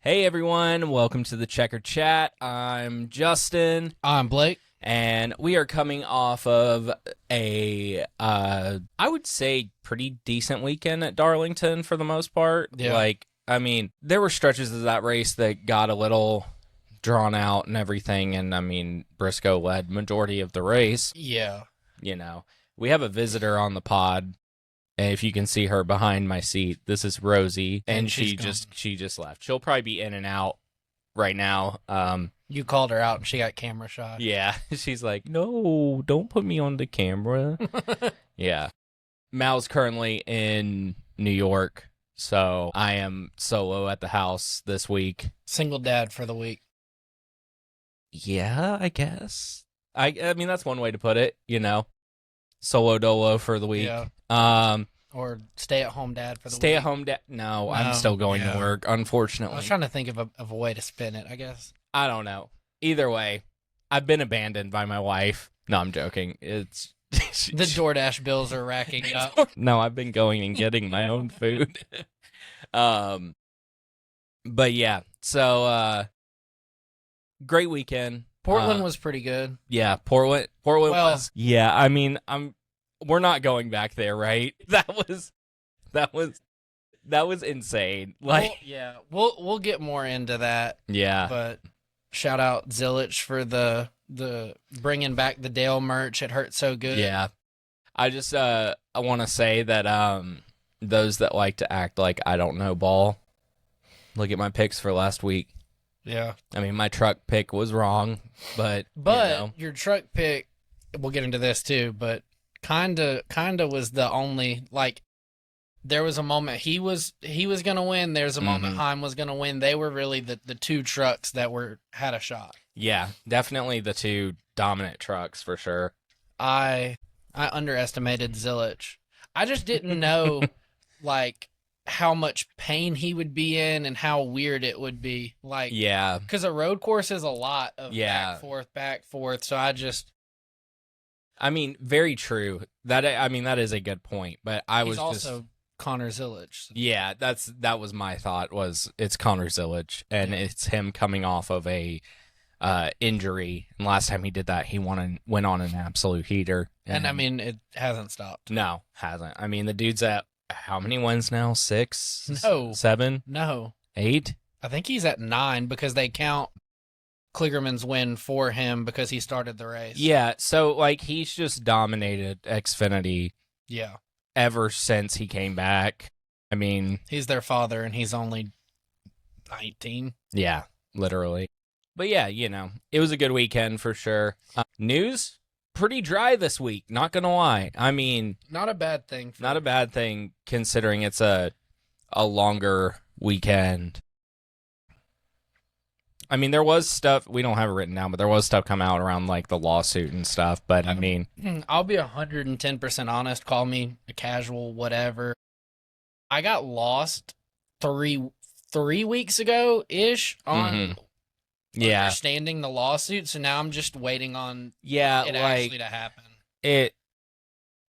Hey everyone, welcome to the Checkered Chat. I'm Justin. I'm Blake. And we are coming off of a, I would say, pretty decent weekend at Darlington for the most part. Yeah. There were stretches of that race that got a little drawn out and everything. And, Briscoe led majority of the race. Yeah. We have a visitor on the pod. If you can see her behind my seat, this is Rosie, and she just left. She'll probably be in and out right now. You called her out and she got camera shy. Yeah, she's like, no, don't put me on the camera. Yeah. Mal's currently in New York, so I am solo at the house this week. Single dad for the week. Yeah, I guess. I mean, that's one way to put it, Solo dolo for the week. Yeah. Or stay-at-home dad for the week. Stay-at-home dad. No, I'm still going to work, unfortunately. I was trying to think of a way to spin it, I guess. I don't know. Either way, I've been abandoned by my wife. No, I'm joking. It's the DoorDash bills are racking up. No, I've been going and getting my own food. But yeah, so great weekend. Portland was pretty good. Yeah, Portland was. Yeah, we're not going back there, right? That was insane. We'll get more into that. Yeah. But shout out Zilich for the bringing back the Dale merch. It hurt so good. Yeah. I just I want to say that those that like to act like I don't know ball, look at my picks for last week. Yeah. My truck pick was wrong, but your truck pick, we'll get into this too, but kind of was the only, there was a moment he was going to win. There's a moment Heim was going to win. They were really the two trucks that had a shot. Yeah, definitely the two dominant trucks for sure. I underestimated Zilich. I just didn't know how much pain he would be in and how weird it would be. Yeah. Because a road course is a lot of back, forth. So very true. That is a good point. But he's also Connor Zilich. So. Yeah, that was my thought. It's Connor Zilich, and it's him coming off of a injury. And last time he did that, he went on an absolute heater. And it hasn't stopped. No, hasn't. The dude's at how many wins now? 6? No. 7? No. 8? I think he's at 9 because they count Kligerman's win for him because he started the race. Yeah, so he's just dominated Xfinity. Yeah. Ever since he came back. He's their father and he's only 19. Yeah, literally. But yeah, it was a good weekend for sure. News? Pretty dry this week, not gonna lie. Not a bad thing. Not a bad thing considering it's a longer weekend. There was stuff, we don't have it written down, but there was stuff come out around the lawsuit and stuff. But I'll be 110% honest. Call me a casual, whatever. I got lost three weeks ago ish on understanding the lawsuit. So now I'm just waiting on it actually to happen.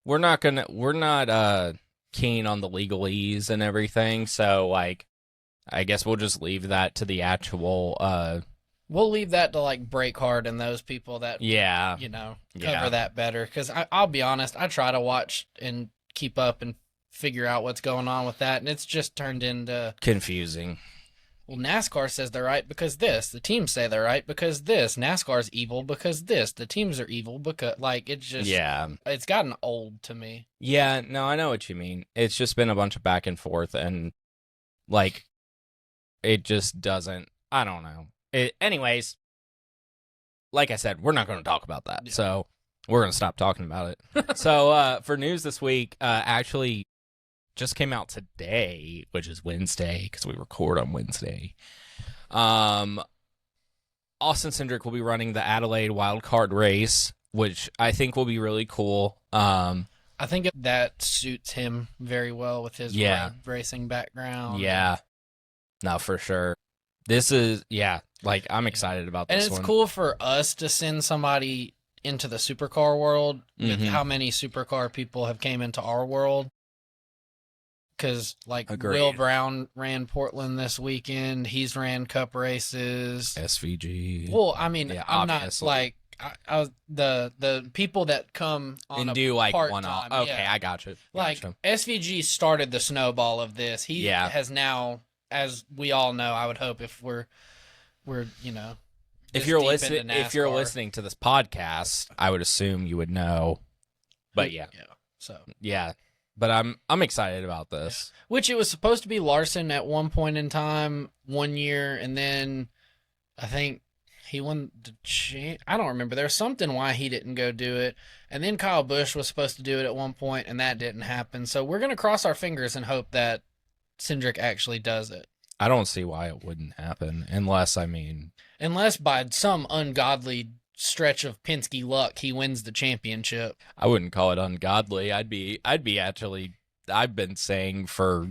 We're not keen on the legalese and everything. So I guess we'll just leave that to the actual. We'll leave that to Breakhard and those people that cover that better. Because I'll be honest, I try to watch and keep up and figure out what's going on with that, and it's just turned into confusing. Well, NASCAR says they're right because this. The teams say they're right because this. NASCAR's evil because this. The teams are evil because it's just it's gotten old to me. Yeah, no, I know what you mean. It's just been a bunch of back and forth and it just doesn't. I don't know. Anyways, like I said, we're not going to talk about that. Yeah. So we're going to stop talking about it. So for news this week, actually just came out today, which is Wednesday because we record on Wednesday. Austin Cindric will be running the Adelaide Wildcard race, which I think will be really cool. I think that suits him very well with his racing background. Yeah. No, for sure. This is, I'm excited about this one. And it's cool for us to send somebody into the supercar world with how many supercar people have came into our world. because Agreed. Will Brown ran Portland this weekend. He's ran Cup races. SVG. Well, I mean, Yeah, I'm obviously. not like I was the people that come on And a do like part-time, one-off. Okay, yeah. I got you. Like Gotcha. SVG started the snowball of this. He has now, as we all know, I would hope if we're if you're listening listening to this podcast, I would assume you would know. But yeah. So yeah. But I'm excited about this. Yeah. Which it was supposed to be Larson at one point in time, 1 year, and then I think he won the I don't remember. There's something why he didn't go do it. And then Kyle Busch was supposed to do it at one point, and that didn't happen. So we're going to cross our fingers and hope that Cindric actually does it. I don't see why it wouldn't happen unless by some ungodly stretch of Penske luck he wins the championship. I wouldn't call it ungodly. I've been saying for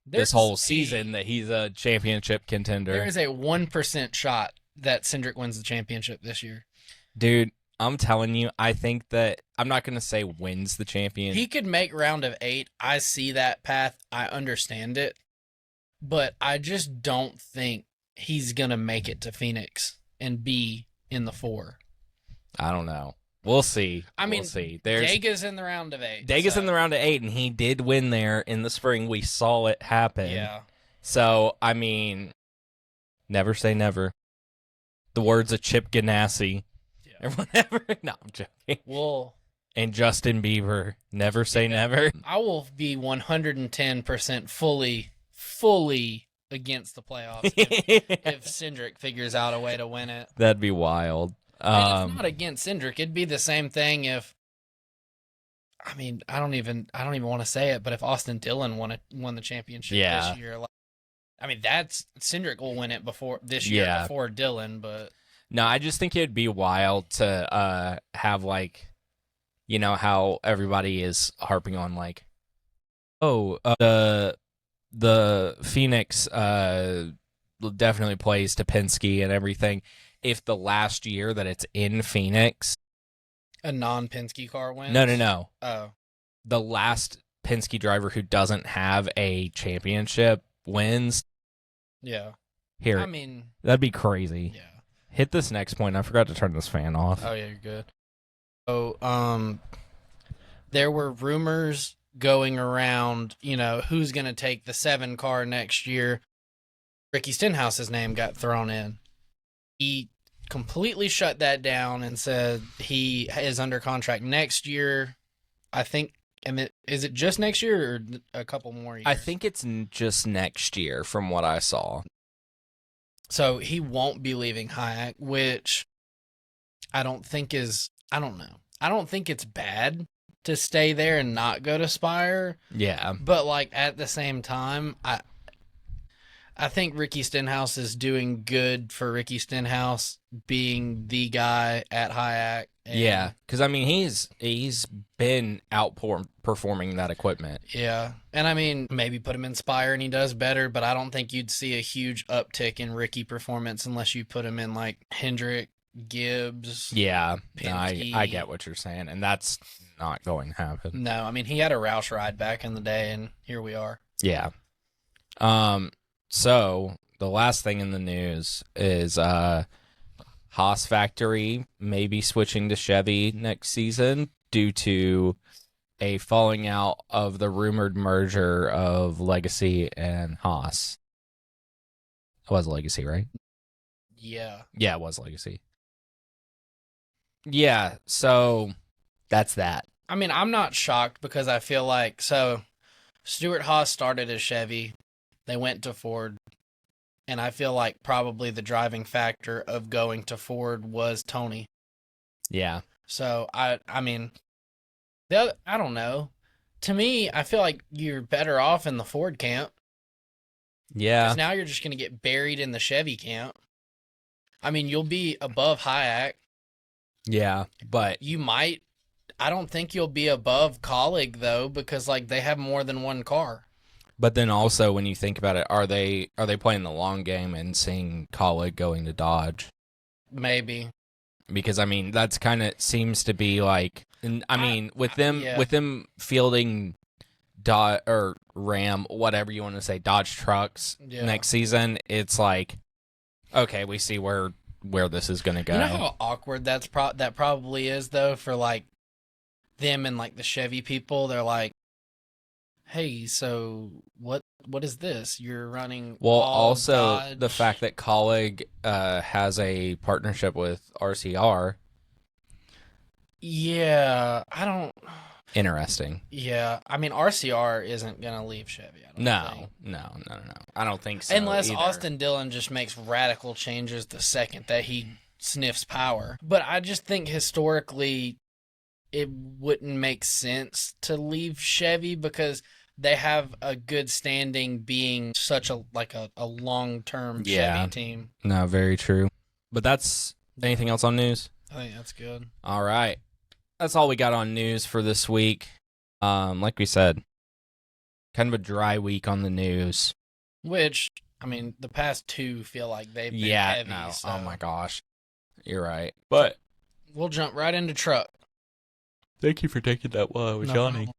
this whole season that he's a championship contender. There is a 1% shot that Cindric wins the championship this year. Dude, I'm telling you, I think that I'm not going to say wins the champion. He could make round of 8. I see that path. I understand it. But I just don't think he's going to make it to Phoenix and be in the 4. I don't know. We'll see. We'll see. Dega's in the round of 8. Dega's in the round of 8, and he did win there in the spring. We saw it happen. Yeah. So, never say never. The words of Chip Ganassi or whatever. No, I'm joking. Well, and Justin Bieber, never say never. I will be 110% fully against the playoffs if Cindric figures out a way to win it. That'd be wild. And it's not against Cindric. It'd be the same thing if I don't even want to say it, but if Austin Dillon won the championship this year, that's Cindric will win it before Dillon, but no, I just think it'd be wild to have how everybody is harping on the Phoenix definitely plays to Penske and everything. If the last year that it's in Phoenix, a non-Penske car wins? No. Oh. The last Penske driver who doesn't have a championship wins. Yeah. Here. That'd be crazy. Yeah. Hit this next point. I forgot to turn this fan off. Oh, yeah, you're good. So, there were rumors going around, who's going to take the 7 car next year. Ricky Stenhouse's name got thrown in. He completely shut that down and said he is under contract next year. I think, is it just next year or a couple more years? I think it's just next year from what I saw. So he won't be leaving Hayek, which I don't think it's bad to stay there and not go to Spire. Yeah. But at the same time, I think Ricky Stenhouse is doing good for Ricky Stenhouse being the guy at Hayek. Yeah, because he's been outperforming that equipment. Yeah, and maybe put him in Spire and he does better, but I don't think you'd see a huge uptick in Ricky performance unless you put him in Hendrick, Gibbs. Yeah, no, I get what you're saying, and that's not going to happen. No, he had a Roush ride back in the day, and here we are. Yeah. So the last thing in the news is Haas Factory may be switching to Chevy next season due to a falling out of the rumored merger of Legacy and Haas. It was Legacy, right? Yeah. Yeah, it was Legacy. Yeah, so that's that. I'm not shocked because I feel Stuart Haas started as Chevy. They went to Ford. And I feel like probably the driving factor of going to Ford was Tony. Yeah. So, I don't know. To me, I feel like you're better off in the Ford camp. Yeah. Because now you're just going to get buried in the Chevy camp. You'll be above Hayek. Yeah, but you might. I don't think you'll be above Colleague, though, because they have more than one car. But then also, when you think about it, are they playing the long game and seeing Colleague going to Dodge? Maybe. Because that's kind of seems to be with them fielding Ram, whatever you want to say, Dodge trucks next season, it's like, okay, we see where this is going to go. You know how awkward that probably is, though, for, like, them and, like, the Chevy people? They're like, hey, so what is this? You're running also Dodge. The fact that Colleague has a partnership with RCR. Yeah, I don't... Interesting. Yeah, I mean, RCR isn't going to leave Chevy. I don't think. No. I don't think so. Unless either. Austin Dillon just makes radical changes the second that he sniffs power. But I just think historically it wouldn't make sense to leave Chevy because they have a good standing being such a long-term Chevy team. No, very true. But that's anything else on news? I think that's good. All right. That's all we got on news for this week. Like we said, kind of a dry week on the news. Which, I mean, the past two feel like they've been heavy. No. So. Oh, my gosh. You're right. But we'll jump right into truck. Thank you for taking that while I was yawning. Problem.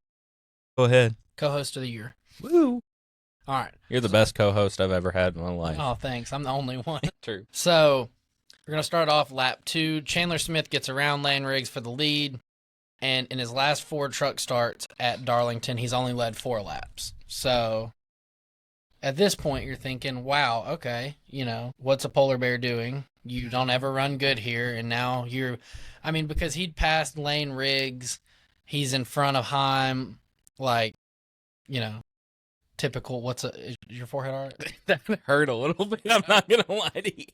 Go ahead. Co-host of the year. Woo. All right. You're the best co-host I've ever had in my life. Oh, thanks. I'm the only one. True. So, we're going to start off lap 2. Chandler Smith gets around Lane Riggs for the lead. And in his last 4 truck starts at Darlington, he's only led 4 laps. So, at this point, you're thinking, wow, okay, what's a polar bear doing? You don't ever run good here. And now because he'd passed Lane Riggs. He's in front of Heim. Like, typical, is your forehead all right? That hurt a little bit. I'm not going to lie to you.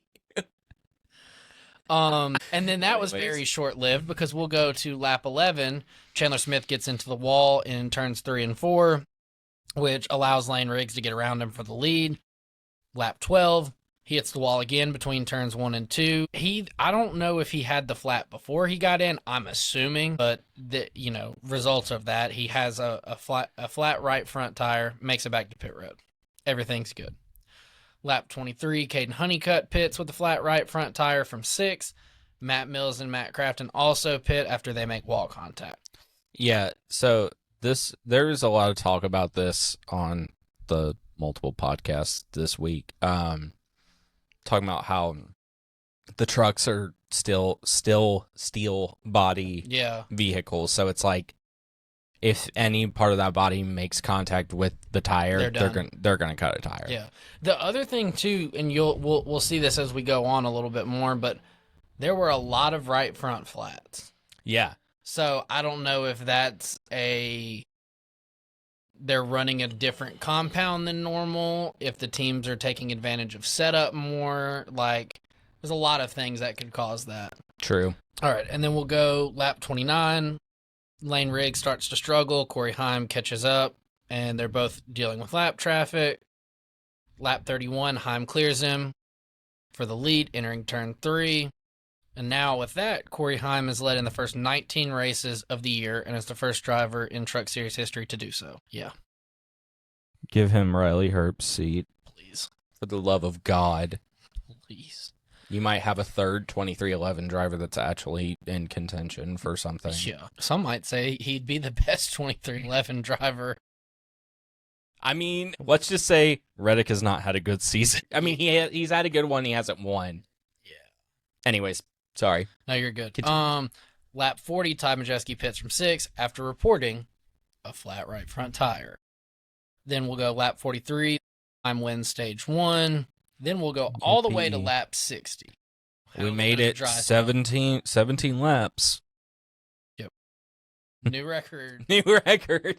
And then that was very short-lived because we'll go to lap 11. Chandler Smith gets into the wall in turns 3 and 4, which allows Lane Riggs to get around him for the lead. Lap 12, he hits the wall again between turns 1 and 2. I don't know if he had the flat before he got in. I'm assuming, but results of that, he has a flat right front tire, makes it back to pit road. Everything's good. Lap 23, Caden Honeycutt pits with the flat right front tire from 6. Matt Mills and Matt Crafton also pit after they make wall contact. Yeah, so there's a lot of talk about this on the multiple podcasts this week. Talking about how the trucks are still steel body vehicles, so it's like if any part of that body makes contact with the tire, they're gonna cut a tire. Yeah. The other thing too, and we'll see this as we go on a little bit more, but there were a lot of right front flats. Yeah. So I don't know if that's they're running a different compound than normal, if the teams are taking advantage of setup more. Like, there's a lot of things that could cause that. True. All right, and then we'll go lap 29. Lane Riggs starts to struggle. Corey Heim catches up, and they're both dealing with lap traffic. Lap 31, Heim clears him for the lead, entering turn 3. And now with that, Corey Heim is led in the first 19 races of the year and is the first driver in Truck Series history to do so. Yeah. Give him Riley Herbst's seat. Please. For the love of God. Please. You might have a third 2311 driver that's actually in contention for something. Yeah. Some might say he'd be the best 2311 driver. I mean, let's just say Reddick has not had a good season. I mean, he's had a good one. He hasn't won. Yeah. Anyways, sorry. No, you're good. Continue. Lap 40, Ty Majeski pits from 6 after reporting a flat right front tire. Then we'll go lap 43. Heim wins stage 1. Then we'll go all the way to lap 60. We made it 17 laps. Yep. New record. New record.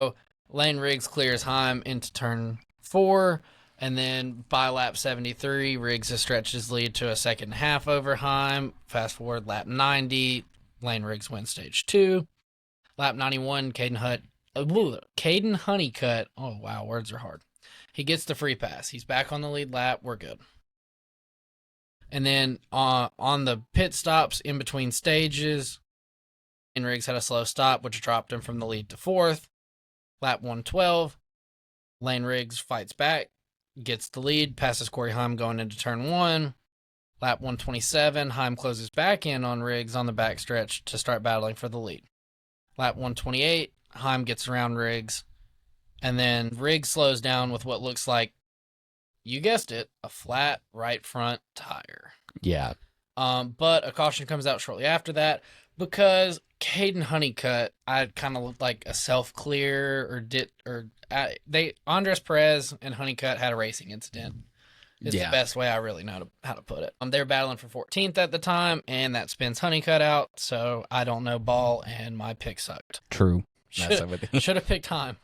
So Lane Riggs clears Heim into turn 4. And then by lap 73, Riggs has stretched his lead to a second half over Heim. Fast forward lap 90. Lane Riggs wins stage 2. Lap 91, Caden Honeycutt. Oh, wow, words are hard. He gets the free pass. He's back on the lead lap. We're good. And then on the pit stops in between stages, Lane Riggs had a slow stop, which dropped him from the lead to 4th. Lap 112, Lane Riggs fights back, gets the lead, passes Corey Heim going into turn 1. Lap 127, Heim closes back in on Riggs on the backstretch to start battling for the lead. Lap 128, Heim gets around Riggs And then Riggs slows down with what looks like, you guessed it, a flat right front tire. Yeah. But a caution comes out shortly after that because Caden Honeycutt, I kind of looked like a self-clear Andres Perez and Honeycutt had a racing incident. Is the best way I really know how to put it. They're battling for 14th at the time, and that spins Honeycutt out, so I don't know ball, and my pick sucked. True. Should have picked Heim.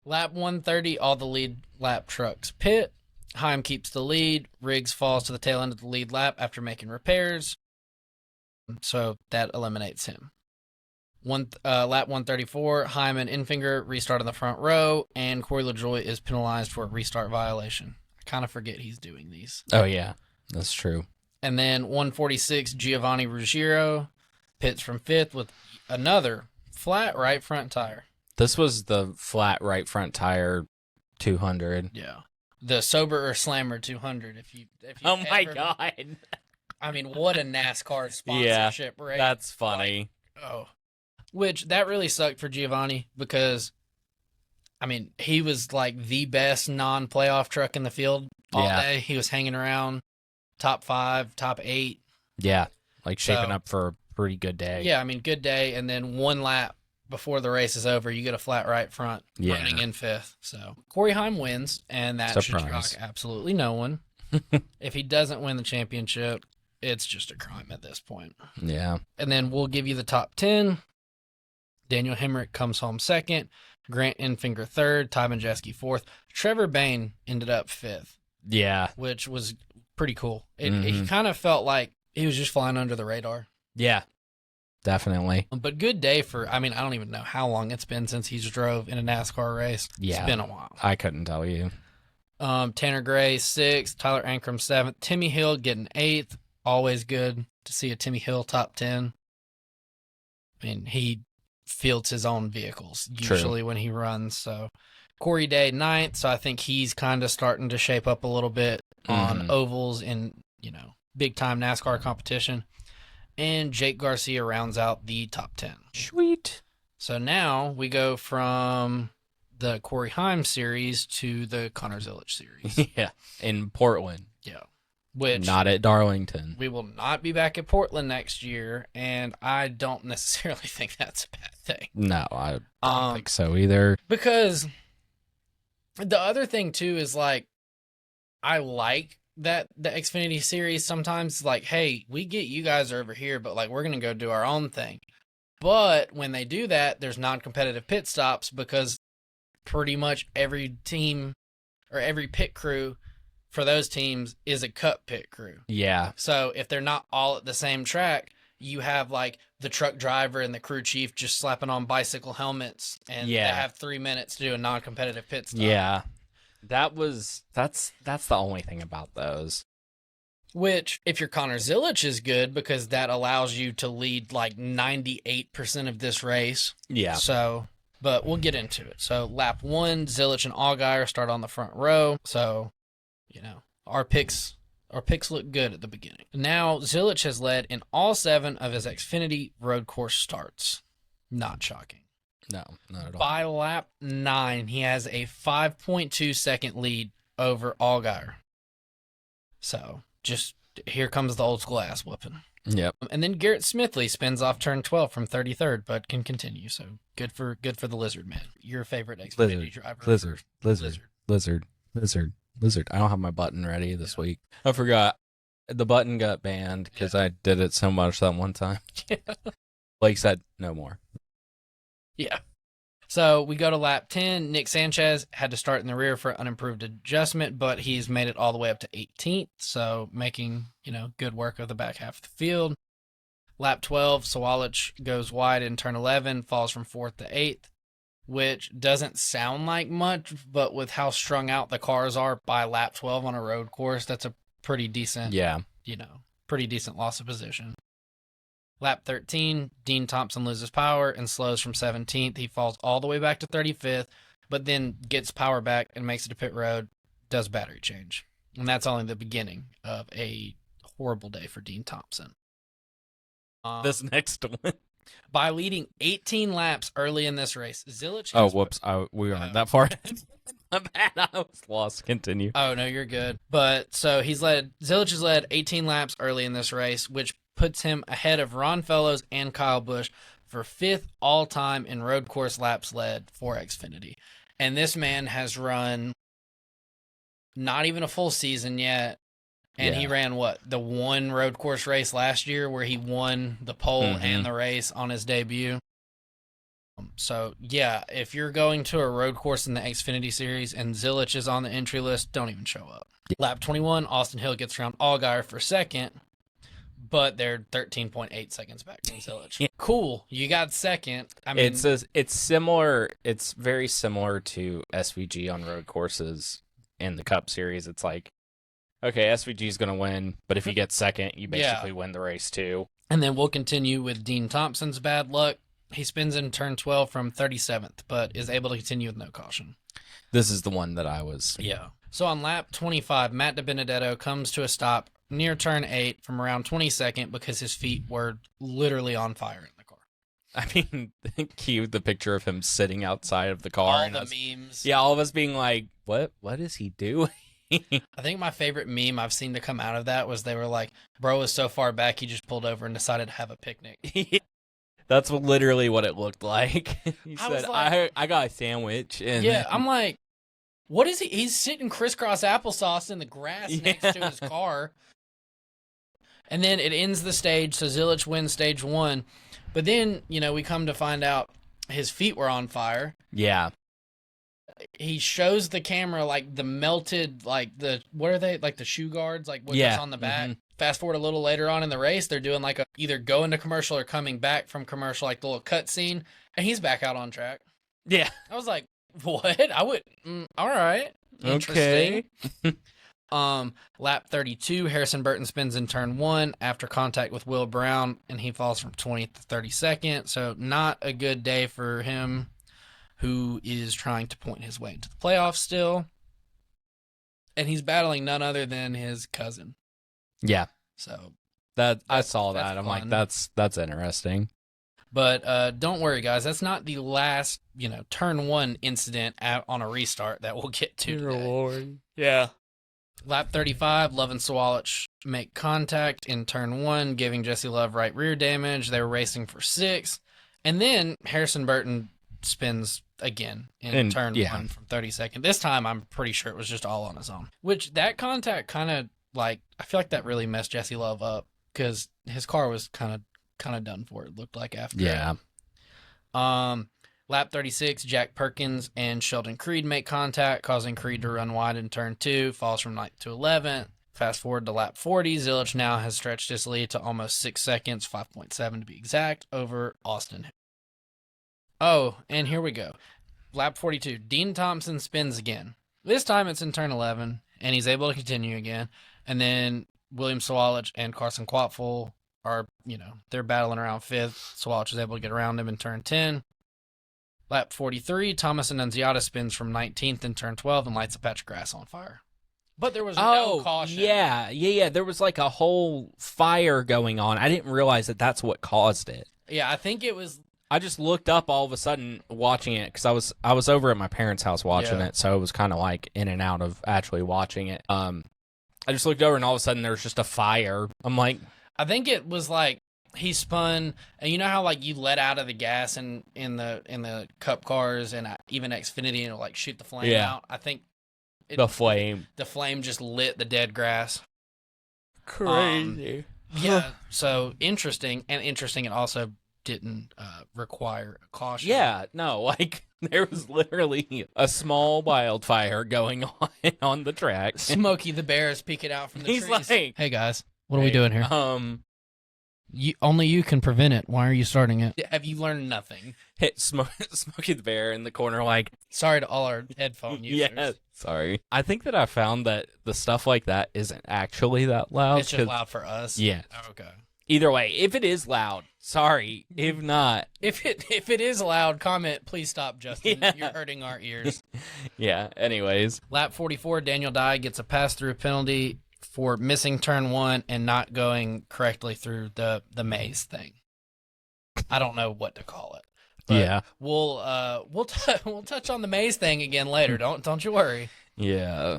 Lap 130, all the lead lap trucks pit. Heim keeps the lead. Riggs falls to the tail end of the lead lap after making repairs, so that eliminates him. Lap 134, Heim and Infinger restart on the front row, and Corey LaJoie is penalized for a restart violation. Kind of forget he's doing these. Oh, yeah. That's true. And then 146, Giovanni Ruggiero pits from 5th with another flat right front tire. This was the flat right front tire 200. Yeah. The sober or slammer 200. If you oh, my God. I mean, what a NASCAR sponsorship, right? That's funny. Which, that really sucked for Giovanni because, I mean, he was like the best non-playoff truck in the field all day. He was hanging around top 5, top 8. Yeah, like shaping up for a pretty good day. Yeah, I mean, good day. And then one lap before the race is over, you get a flat right front running in 5th. So Corey Heim wins, and that should shock absolutely no one. If he doesn't win the championship, it's just a crime at this point. Yeah. And then we'll give you the top 10. Daniel Hemrick comes home 2nd. Grant Infinger 3rd, Ty Majeski 4th. Trevor Bayne ended up 5th. Yeah. Which was pretty cool. He kind of felt like he was just flying under the radar. Yeah, definitely. But good day for, I mean, I don't even know how long it's been since he's drove in a NASCAR race. Yeah. It's been a while. I couldn't tell you. Tanner Gray 6th, Tyler Ankrum 7th, Timmy Hill getting 8th. Always good to see a Timmy Hill top 10. I mean, he fields his own vehicles usually when he runs. So Corey Day 9th, so I think he's kind of starting to shape up a little bit on ovals in, big time NASCAR competition. And Jake Garcia rounds out the top 10. Sweet. So now we go from the Corey Heim series to the Connor Zilich series. Yeah, in Portland. Yeah. Which not at Darlington. We will not be back at Portland next year, and I don't necessarily think that's a bad thing. No, I don't think so either. Because the other thing, too, is like, I like that the Xfinity Series sometimes, like, hey, we get you guys over here, but, like, we're going to go do our own thing. But when they do that, there's non-competitive pit stops because pretty much every team or every pit crew for those teams is a cup pit crew. Yeah. So if they're not all at the same track, you have like the truck driver and the crew chief just slapping on bicycle helmets, and they have 3 minutes to do a non-competitive pit stop. Yeah. That's the only thing about those. Which, if your Connor Zilich is good, because that allows you to lead like 98% of this race. Yeah. So, but we'll get into it. So lap 1, Zilich and Allgaier start on the front row. So, our picks look good at the beginning. Now, Zilich has led in all 7 of his Xfinity road course starts. Not shocking. No, not at all. By lap 9, he has a 5.2 second lead over Allgaier. So, just here comes the old school ass whooping. Yep. And then Garrett Smithley spins off turn 12 from 33rd, but can continue. So good for the Lizard Man. Your favorite Xfinity driver. Lizard. I don't have my button ready this week. I forgot. The button got banned because I did it so much that one time. Blake said no more. Yeah. So we go to lap 10. Nick Sanchez had to start in the rear for unimproved adjustment, but he's made it all the way up to 18th. So making, good work of the back half of the field. Lap 12, Sawalich goes wide in turn 11, falls from 4th to 8th, which doesn't sound like much, but with how strung out the cars are by lap 12 on a road course, that's a pretty decent, pretty decent loss of position. Lap 13, Dean Thompson loses power and slows from 17th. He falls all the way back to 35th, but then gets power back and makes it to pit road, does battery change. And that's only the beginning of a horrible day for Dean Thompson. This next one. By leading 18 laps early in this race, Zilich. Oh, whoops! We aren't that far. My bad. I was lost. Continue. Oh no, you're good. But so Zilich has led 18 laps early in this race, which puts him ahead of Ron Fellows and Kyle Busch for 5th all-time in road course laps led for Xfinity. And this man has run not even a full season yet. And he ran the one road course race last year where he won the pole and the race on his debut. So, yeah, if you're going to a road course in the Xfinity Series and Zilich is on the entry list, don't even show up. Lap 21, Austin Hill gets around Allgaier for second, but they're 13.8 seconds back from Zilich. Cool, you got second. I mean, it's similar. It's very similar to SVG on road courses in the Cup Series. It's like, okay, SVG is going to win, but if you get second, you basically win the race too. And then we'll continue with Dean Thompson's bad luck. He spins in turn 12 from 37th, but is able to continue with no caution. This is the one that I was. Yeah. So on lap 25, Matt DiBenedetto comes to a stop near turn 8 from around 22nd because his feet were literally on fire in the car. I mean, cue the picture of him sitting outside of the car. All the memes. Yeah, all of us being like, what is he doing? I think my favorite meme I've seen to come out of that was they were like, bro was so far back, he just pulled over and decided to have a picnic. That's literally what it looked like. He said, like, I got a sandwich. And yeah, I'm like, what is he? He's sitting crisscross applesauce in the grass next to his car. And then it ends the stage, so Zilich wins stage 1. But then, we come to find out his feet were on fire. Yeah. He shows the camera, like, the melted, like, what are they? Like, the shoe guards, like, what's on the back. Mm-hmm. Fast forward a little later on in the race, they're doing, like, either going to commercial or coming back from commercial, like, the little cut scene, and he's back out on track. Yeah. I was like, what? All right. Interesting. Okay. Lap 32, Harrison Burton spins in turn 1 after contact with Will Brown, and he falls from 20th to 32nd, so not a good day for him, who is trying to point his way into the playoffs still. And he's battling none other than his cousin. Yeah. So I saw that. I'm fun. like, that's interesting. But don't worry, guys. That's not the last, turn 1 incident on a restart that we'll get to today. Lord. Yeah. Lap 35, Love and Sawalich make contact in turn 1, giving Jesse Love right rear damage. They were racing for 6. And then Harrison Burton spins again in turn 1 from 32nd. This time, I'm pretty sure it was just all on his own. Which, that contact kind of, I feel like that really messed Jesse Love up because his car was kind of done for, it looked like after. Yeah. Lap 36, Jack Perkins and Sheldon Creed make contact, causing Creed to run wide in turn 2, falls from 9th to 11th. Fast forward to lap 40, Zilich now has stretched his lead to almost 6 seconds, 5.7 to be exact, over Austin. Oh, and here we go. Lap 42, Dean Thompson spins again. This time it's in turn 11, and he's able to continue again. And then William Sawalich and Carson Quatfull are, they're battling around 5th. Sawalich is able to get around him in turn 10. Lap 43, Thomas Annunziata spins from 19th in turn 12 and lights a patch of grass on fire. But there was no caution. Yeah. There was like a whole fire going on. I didn't realize that that's what caused it. Yeah, I think it was. I just looked up all of a sudden watching it because I was over at my parents' house watching it, so it was kind of like in and out of actually watching it. I just looked over and all of a sudden there was just a fire. I'm like, I think it was like he spun, and you know how like you let out of the gas in the Cup cars and even Xfinity and it'll like shoot the flame out. I think the flame just lit the dead grass. Crazy. Yeah. So interesting, it also didn't require a caution. Yeah, no, like there was literally a small wildfire going on the track. Smokey the Bear is peeking out from the trees. He's like, "Hey guys, what are we doing here? Only you can prevent it. Why are you starting it? Have you learned nothing?" Hit Smokey the Bear in the corner like, sorry to all our headphone users. Yeah, sorry. I think that I found that the stuff like that isn't actually that loud. It's just loud for us. Yeah. Oh, okay. Either way, if it is loud, sorry. If not, if it is loud, comment. Please stop, Justin. Yeah. You're hurting our ears. Yeah. Anyways, lap 44, Daniel Dye gets a pass-through penalty for missing turn 1 and not going correctly through the maze thing. I don't know what to call it. But Yeah. we'll touch on the maze thing again later. Don't you worry. Yeah.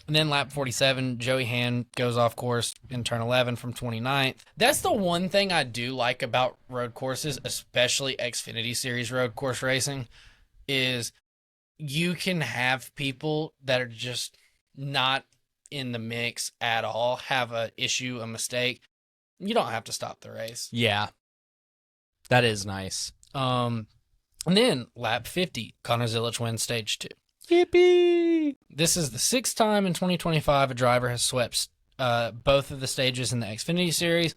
And then lap 47, Joey Hand goes off course in turn 11 from 29th. That's the one thing I do like about road courses, especially Xfinity Series road course racing, is you can have people that are just not in the mix at all, have a issue, a mistake. You don't have to stop the race. Yeah. That is nice. And then lap 50, Connor Zilich wins stage 2. Yippee! This is the 6th time in 2025 a driver has swept both of the stages in the Xfinity Series.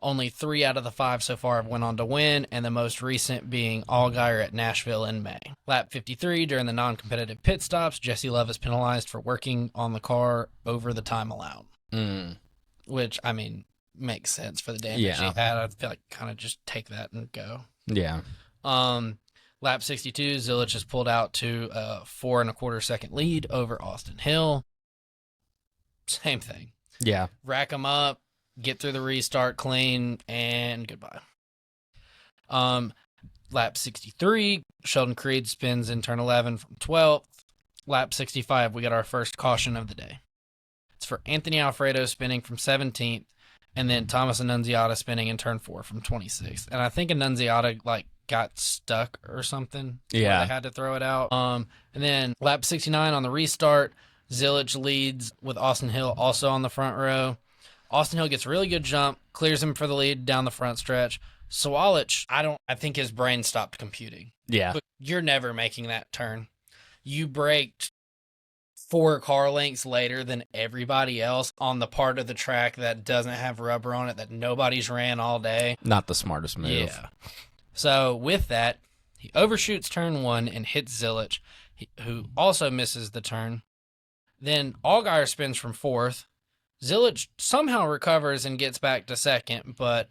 Only 3 out of the 5 so far have went on to win, and the most recent being Allgaier at Nashville in May. Lap 53, during the non-competitive pit stops, Jesse Love is penalized for working on the car over the time allowed. Which, I mean, makes sense for the damage he had. I feel like kind of just take that and go. Yeah. Lap 62, Zilich is pulled out to a 4 1/4 second lead over Austin Hill. Same thing. Yeah. Rack them up, get through the restart clean, and goodbye. Lap 63, Sheldon Creed spins in turn 11 from 12th. Lap 65, we got our first caution of the day. It's for Anthony Alfredo spinning from 17th, and then Thomas Annunziata spinning in turn 4 from 26th. And I think Annunziata, got stuck or something. Yeah. They had to throw it out. And then lap 69 on the restart, Zilich leads with Austin Hill also on the front row. Austin Hill gets a really good jump, clears him for the lead down the front stretch. Zilich, I think his brain stopped computing. Yeah. But you're never making that turn. You braked 4 car lengths later than everybody else on the part of the track that doesn't have rubber on it, that nobody's ran all day. Not the smartest move. Yeah. So with that, he overshoots turn 1 and hits Zilich, who also misses the turn. Then Allgaier spins from 4th. Zilich somehow recovers and gets back to 2nd, but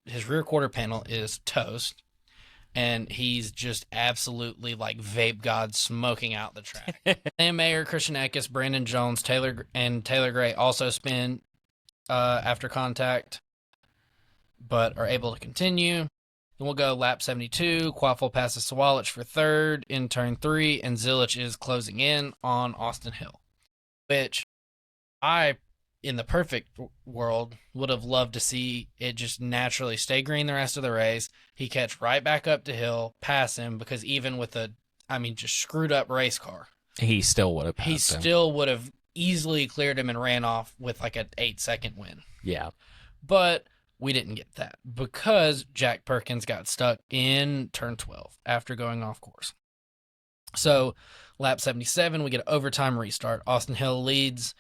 his rear quarter panel is toast, and he's just absolutely like vape god smoking out the track. Sam Mayer, Christian Eckes, Brandon Jones, Taylor Gray also spin after contact, but are able to continue. Then we'll go lap 72. Quaffle passes Zilich for 3rd in turn 3, and Zilich is closing in on Austin Hill, which I, in the perfect world, would have loved to see it just naturally stay green the rest of the race. He catch right back up to Hill, pass him, because even with just screwed up race car, he still would have passed him. Still would have easily cleared him and ran off with like an 8-second win. Yeah. But we didn't get that because Jack Perkins got stuck in turn 12 after going off course. So lap 77, we get an overtime restart. Austin Hill leads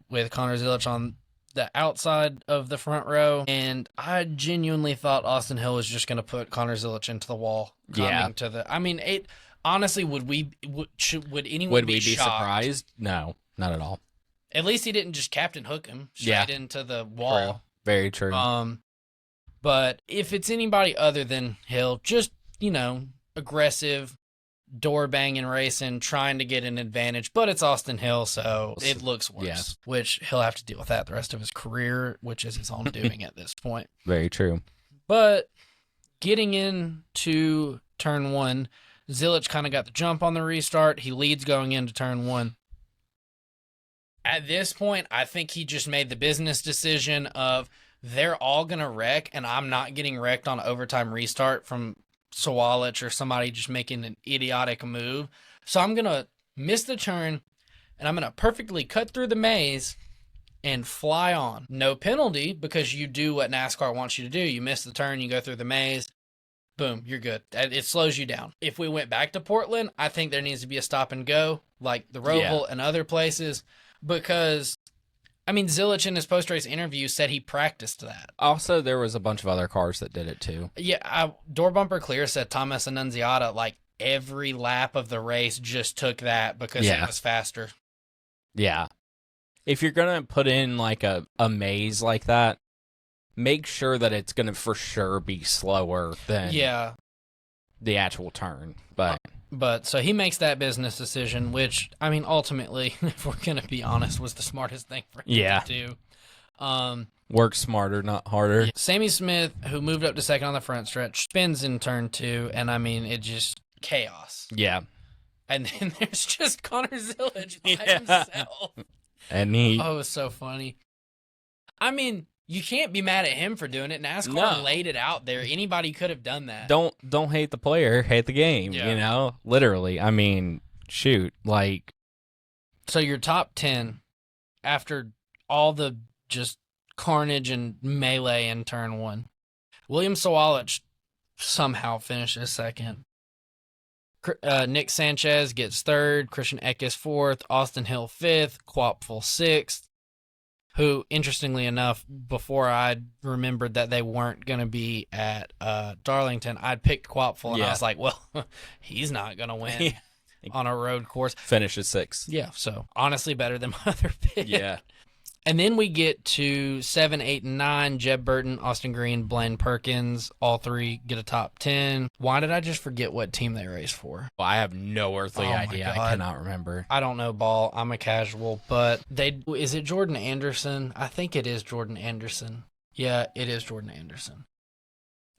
with Connor Zilich on the outside of the front row, and I genuinely thought Austin Hill was just going to put Connor Zilich into the wall. Honestly, would anyone be shocked? Surprised? No, not at all. At least he didn't just captain hook him straight into the wall. True. Very true. But if it's anybody other than Hill, just, aggressive, door banging racing, trying to get an advantage, but it's Austin Hill, so it looks worse. Yes. Which he'll have to deal with that the rest of his career, which is his own doing at this point. Very true. But getting into turn 1, Zilich kind of got the jump on the restart. He leads going into turn 1. At this point, I think he just made the business decision of they're all going to wreck, and I'm not getting wrecked on overtime restart from Zilich or somebody just making an idiotic move. So I'm going to miss the turn, and I'm going to perfectly cut through the maze and fly on. No penalty, because you do what NASCAR wants you to do. You miss the turn, you go through the maze, boom, you're good. It slows you down. If we went back to Portland, I think there needs to be a stop and go, like the Roval and other places, because Zilich in his post-race interview said he practiced that. Also, there was a bunch of other cars that did it too. Yeah, Door Bumper Clear said Thomas Annunziata, every lap of the race just took that because it was faster. Yeah. If you're going to put in a maze like that, make sure that it's going to for sure be slower than the actual turn. But so he makes that business decision, which, ultimately, if we're going to be honest, was the smartest thing for him to do. Work smarter, not harder. Yeah. Sammy Smith, who moved up to second on the front stretch, spins in turn 2, and I mean, it just chaos. Yeah. And then there's just Connor Zilich by himself. And he... Oh, it was so funny. I mean, you can't be mad at him for doing it. NASCAR laid it out there. Anybody could have done that. Don't hate the player, hate the game, you know? Literally. I mean, shoot, like... So your top 10, after all the just carnage and melee in turn 1, William Sawalich somehow finishes second. Nick Sanchez gets third, Christian Eckes fourth, Austin Hill fifth, Quapfel sixth, who, interestingly enough, before I remembered that they weren't going to be at Darlington, I'd picked Quapfel, and I was like, well, he's not going to win on a road course. Finishes sixth. Yeah, so honestly better than my other pick. Yeah. And then we get to 7, 8, and 9. Jeb Burton, Austin Green, Blaine Perkins. All 3 get a top 10. Why did I just forget what team they raced for? Well, I have no earthly idea. I cannot remember. I don't know ball. I'm a casual. But is it Jordan Anderson? I think it is Jordan Anderson. Yeah, it is Jordan Anderson.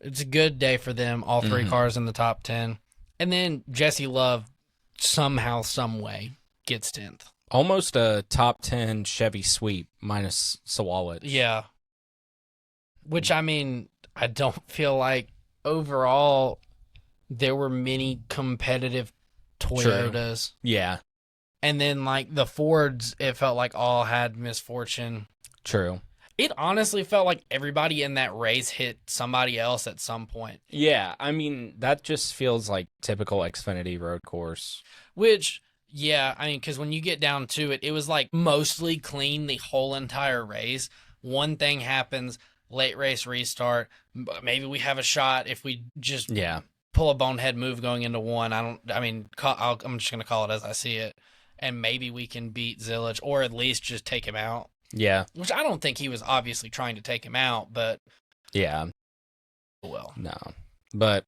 It's a good day for them. All 3 cars in the top 10. And then Jesse Love, somehow, some way, gets 10th. Almost a top 10 Chevy sweep minus Sawalich. Yeah. Which, I mean, I don't feel like overall there were many competitive Toyotas. True. Yeah. And then, like, the Fords, it felt like all had misfortune. True. It honestly felt like everybody in that race hit somebody else at some point. Yeah, I mean, that just feels like typical Xfinity road course. Which... yeah, I mean, because when you get down to it, it was like mostly clean the whole entire race. One thing happens, late race restart. Maybe we have a shot if we just pull a bonehead move going into one. I'm just going to call it as I see it. And maybe we can beat Zilich or at least just take him out. Yeah. Which I don't think he was obviously trying to take him out, but. Yeah. Well. No. But.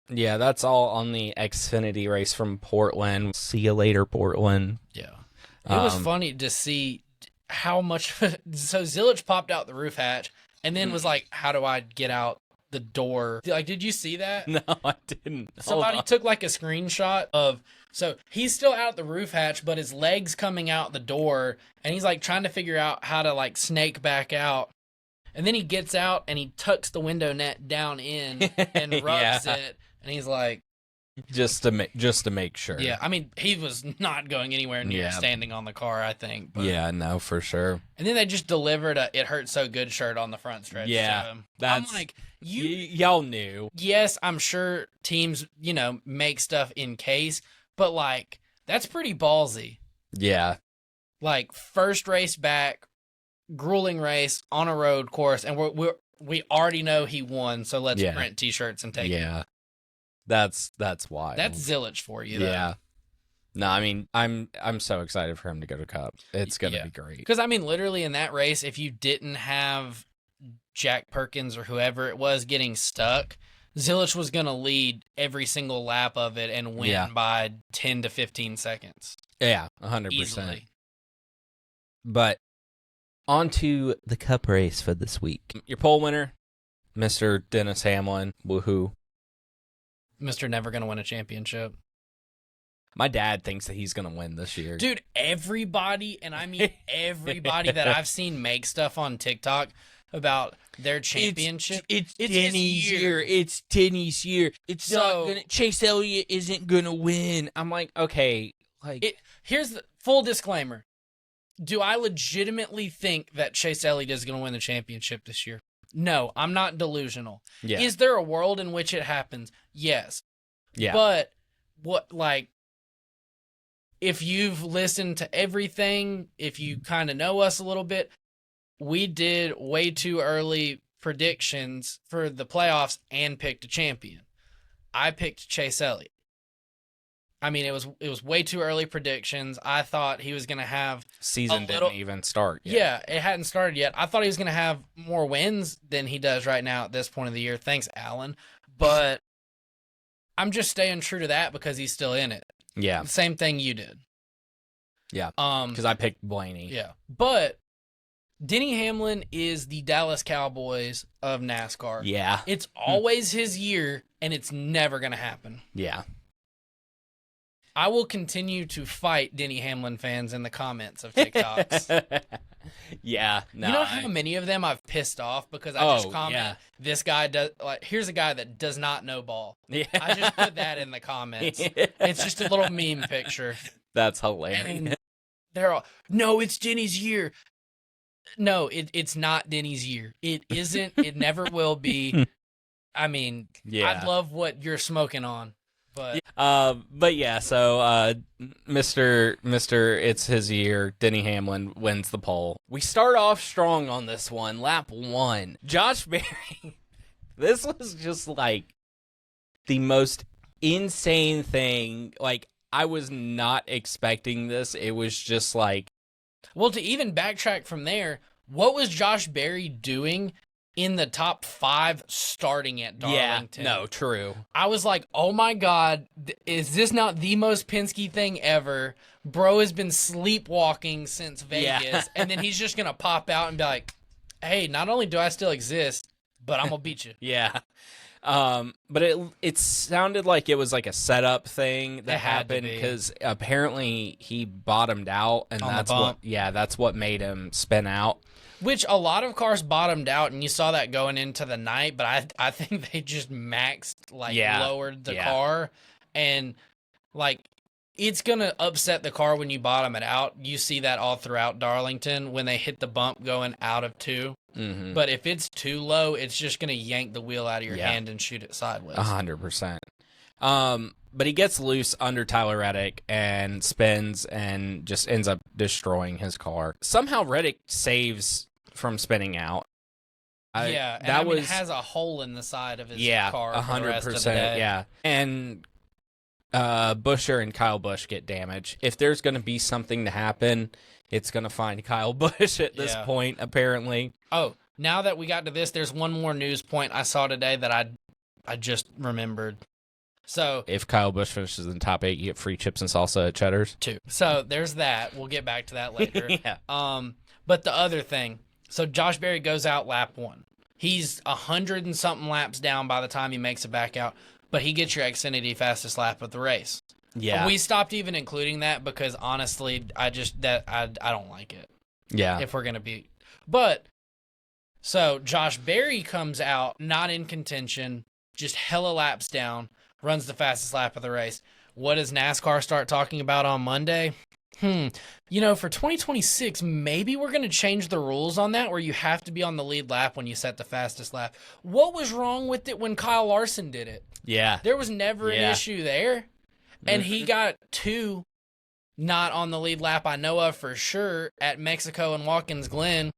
Yeah, that's all on the Xfinity race from Portland. See you later, Portland. Yeah. It was funny to see how much... So Zilich popped out the roof hatch and then was like, how do I get out the door? Like, did you see that? No, I didn't. Somebody took like a screenshot of... So he's still out the roof hatch, but his leg's coming out the door, and he's like trying to figure out how to like snake back out. And then he gets out and he tucks the window net down in and rubs it. And he's like, just to make sure. Yeah, I mean, he was not going anywhere near standing on the car, I think. But. Yeah, no, for sure. And then they just delivered a "It Hurt So Good" shirt on the front stretch. Yeah, I'm like, y'all knew. Yes, I'm sure teams, make stuff in case, but like that's pretty ballsy. Yeah. Like first race back, grueling race on a road course, and we already know he won, so let's print T-shirts and take it. Yeah. That's wild. That's Zilich for you, though. Yeah. No, I mean, I'm so excited for him to go to Cup. It's going to be great. Because, I mean, literally in that race, if you didn't have Jack Perkins or whoever it was getting stuck, Zilich was going to lead every single lap of it and win by 10 to 15 seconds. Yeah, 100%. Easily. But on to the Cup race for this week. Your pole winner, Mr. Dennis Hamlin. Woohoo. Mr. Never Gonna Win a Championship. My dad thinks that he's going to win this year. Dude, everybody, and I mean everybody that I've seen make stuff on TikTok about their championship. It's Denny's year. It's Denny's year. It's not gonna. Chase Elliott isn't going to win. I'm like, okay. Here's the full disclaimer. Do I legitimately think that Chase Elliott is going to win the championship this year? No, I'm not delusional. Yeah. Is there a world in which it happens? Yes. Yeah. But if you've listened to everything, if you kind of know us a little bit, we did way too early predictions for the playoffs and picked a champion. I picked Chase Elliott. I mean, it was way too early predictions. I thought he was going to have season didn't even start yet. Yeah, it hadn't started yet. I thought he was going to have more wins than he does right now at this point of the year. Thanks, Alan. But I'm just staying true to that because he's still in it. Yeah. Same thing you did. Yeah. Because I picked Blaney. Yeah. But Denny Hamlin is the Dallas Cowboys of NASCAR. Yeah. It's always his year, and it's never going to happen. Yeah. I will continue to fight Denny Hamlin fans in the comments of TikToks. Yeah. No, you know how many of them I've pissed off because I just comment, this guy does, like, here's a guy that does not know ball. Yeah. I just put that in the comments. It's just a little meme picture. That's hilarious. And they're all, no, it's Denny's year. No, it's not Denny's year. It isn't. It never will be. I mean, I love what you're smoking on, but yeah. So, Mr. It's his year. Denny Hamlin wins the pole. We start off strong on this one. Lap 1. Josh Berry. This was just like the most insane thing. Like, I was not expecting this. It was just like. Well, to even backtrack from there, what was Josh Berry doing in the top 5 starting at Darlington? Yeah, no, true. I was like, oh my God, is this not the most Penske thing ever? Bro has been sleepwalking since Vegas, and then he's just going to pop out and be like, hey, not only do I still exist, but I'm going to beat you. Yeah. But it sounded like it was like a setup thing that happened because apparently he bottomed out, and that's what made him spin out. Which a lot of cars bottomed out, and you saw that going into the night. But I think they just maxed, lowered the car, and it's gonna upset the car when you bottom it out. You see that all throughout Darlington when they hit the bump going out of 2. Mm-hmm. But if it's too low, it's just going to yank the wheel out of your hand and shoot it sideways. 100%. But he gets loose under Tyler Reddick and spins and just ends up destroying his car. Somehow Reddick saves from spinning out. It has a hole in the side of his car. 100%. Yeah, and Buescher and Kyle Busch get damaged. If there's going to be something to happen, it's going to find Kyle Busch at this point, apparently. Oh, now that we got to this, there's one more news point I saw today that I just remembered. So if Kyle Busch finishes in top 8, you get free chips and salsa at Cheddar's. 2. So there's that. We'll get back to that later. Yeah. But the other thing, so Josh Berry goes out lap 1. He's 100 and something laps down by the time he makes it back out, but he gets your Xfinity fastest lap of the race. Yeah. We stopped even including that because honestly, I don't like it. Yeah. If we're going to be. But so Josh Berry comes out not in contention, just hella laps down, runs the fastest lap of the race. What does NASCAR start talking about on Monday? For 2026, maybe we're going to change the rules on that where you have to be on the lead lap when you set the fastest lap. What was wrong with it when Kyle Larson did it? Yeah. There was never an issue there. And he got 2 not on the lead lap I know of for sure at Mexico and Watkins Glen,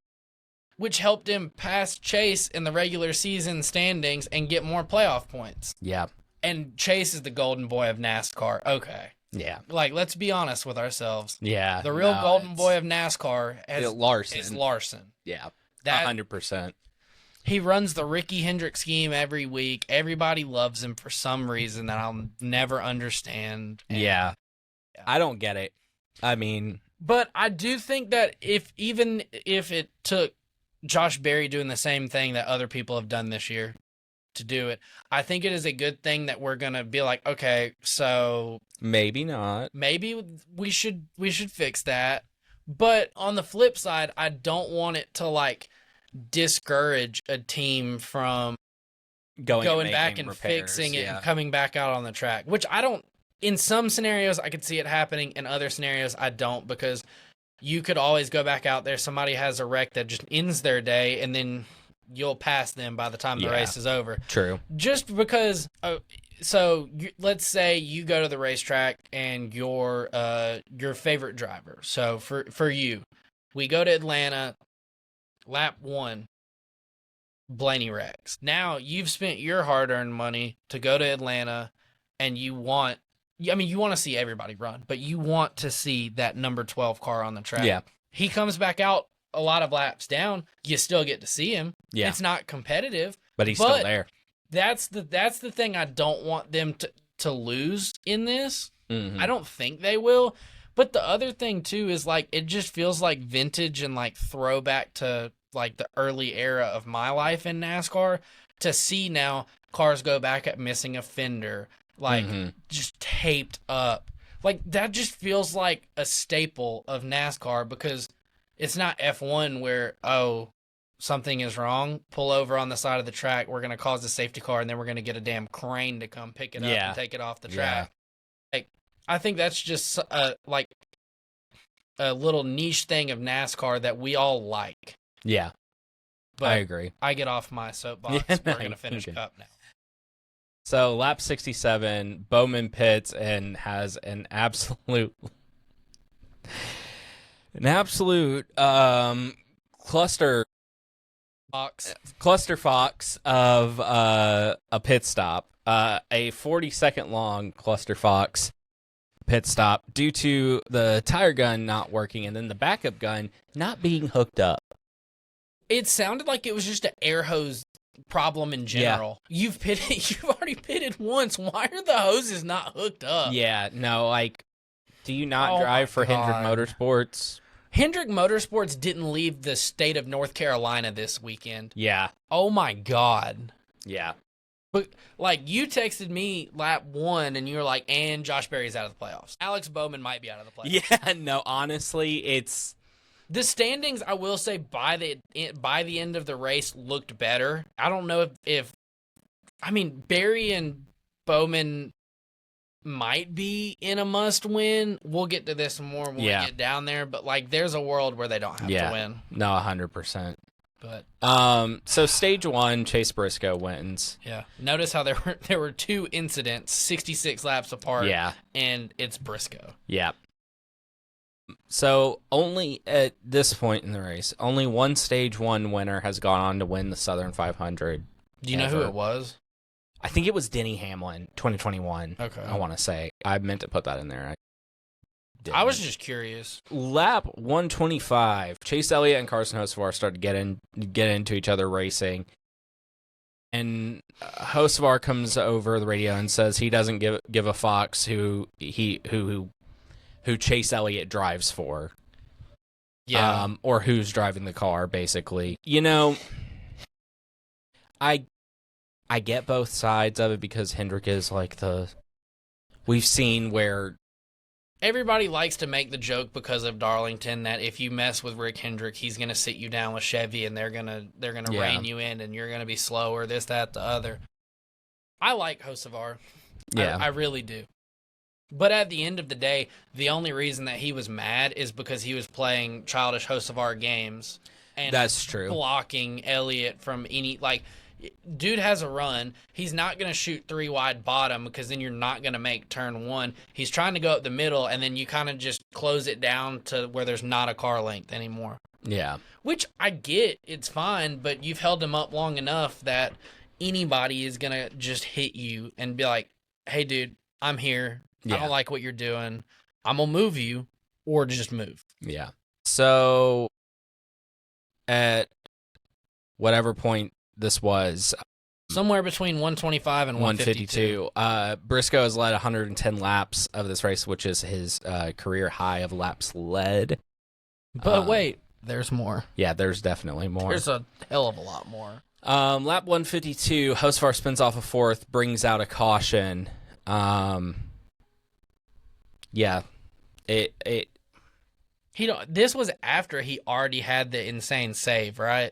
which helped him pass Chase in the regular season standings and get more playoff points. Yeah. And Chase is the golden boy of NASCAR. Okay. Yeah. Let's be honest with ourselves. Yeah. The real golden boy of NASCAR is Larson. Yeah. 100%. He runs the Ricky Hendrick scheme every week. Everybody loves him for some reason that I'll never understand. Yeah. I don't get it. I mean... But I do think that even if it took Josh Berry doing the same thing that other people have done this year to do it, I think it is a good thing that we're going to be like, okay, so... Maybe not. Maybe we should fix that. But on the flip side, I don't want it to, discourage a team from going back and fixing it and coming back out on the track, which I don't. In some scenarios, I could see it happening. In other scenarios, I don't, because you could always go back out there. Somebody has a wreck that just ends their day, and then you'll pass them by the time the race is over. True. Just because. Let's say you go to the racetrack and your favorite driver. So for you, we go to Atlanta. Lap 1, Blaney wrecks. Now you've spent your hard-earned money to go to Atlanta, and you want to see everybody run, but you want to see that number 12 car on the track. Yeah. He comes back out a lot of laps down. You still get to see him. Yeah. It's not competitive, but he's still there. That's the thing I don't want them to lose in this. Mm-hmm. I don't think they will, But the other thing too is like it just feels like vintage and like throwback to like the early era of my life in NASCAR to see now cars go back at missing a fender, like just taped up. Like that just feels like a staple of NASCAR because it's not F1 where, oh, something is wrong, pull over on the side of the track, we're going to cause a safety car, and then we're going to get a damn crane to come pick it up and take it off the track. Like, I think that's just like a little niche thing of NASCAR that we all like. Yeah, but I agree. I get off my soapbox. We're going to finish up now. So, lap 67, Bowman pits and has an absolute cluster fox of a pit stop, a 40-second long cluster fox pit stop due to the tire gun not working and then the backup gun not being hooked up. It sounded like it was just an air hose problem in general. Yeah. You've already pitted once. Why are the hoses not hooked up? Yeah, no, like, do you not drive for Hendrick Motorsports? Hendrick Motorsports didn't leave the state of North Carolina this weekend. Yeah. Oh my God. Yeah. But like you texted me lap 1 and you were like, and Josh Berry's out of the playoffs. Alex Bowman might be out of the playoffs. Yeah, no, honestly, it's the standings, I will say, by the end of the race looked better. I don't know if I mean Berry and Bowman might be in a must-win. We'll get to this more when we get down there, but like there's a world where they don't have to win. No, 100%. But so stage 1, Chase Briscoe wins. Yeah. Notice how there were 2 incidents 66 laps apart. Yeah. And it's Briscoe. Yeah. So only at this point in the race, only one stage 1 winner has gone on to win the Southern 500. Do you know who it was? I think it was Denny Hamlin, 2021. Okay. I want to say. I meant to put that in there. I was just curious. Lap 125, Chase Elliott and Carson Hocevar started to get into each other racing. And Hocevar comes over the radio and says he doesn't give a fox who Chase Elliott drives for. Yeah. Or who's driving the car, basically. You know, I get both sides of it because Hendrick is like we've seen where everybody likes to make the joke because of Darlington that if you mess with Rick Hendrick, he's going to sit you down with Chevy and they're going to rein you in and you're going to be slower, this, that, the other. I like Hocevar. Yeah. I really do. But at the end of the day, the only reason that he was mad is because he was playing childish Hocevar games. And that's true. Blocking Elliott from any, like, dude has a run. He's not going to shoot 3 wide bottom because then you're not going to make turn 1. He's trying to go up the middle, and then you kind of just close it down to where there's not a car length anymore. Yeah. Which I get. It's fine, but you've held him up long enough that anybody is going to just hit you and be like, hey, dude, I'm here. I don't like what you're doing. I'm going to move you or just move. Yeah. So at whatever point this was, somewhere between 125 and 152. Briscoe has led 110 laps of this race, which is his career high of laps led. But wait, there's more. Yeah, there's definitely more. There's a hell of a lot more. Lap 152, Hocevar spins off a 4th, brings out a caution. Yeah, this was after he already had the insane save, right?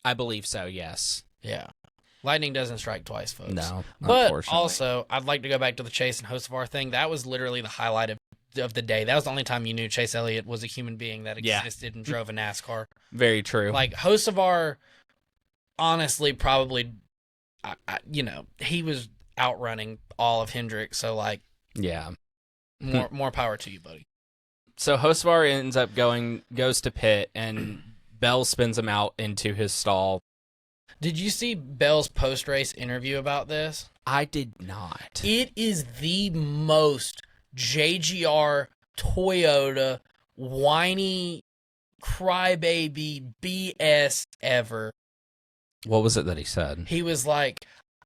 I believe so, yes. Yeah. Lightning doesn't strike twice, folks. No, but also, I'd like to go back to the Chase and Hocevar thing. That was literally the highlight of the day. That was the only time you knew Chase Elliott was a human being that existed and drove a NASCAR. Very true. Like, Hocevar, honestly, probably, he was outrunning all of Hendrick, so, like, yeah. More power to you, buddy. So Hocevar ends up goes to pit, and Bell spins him out into his stall. Did you see Bell's post-race interview about this? I did not. It is the most JGR Toyota whiny crybaby BS ever. What was it that he said? He was like,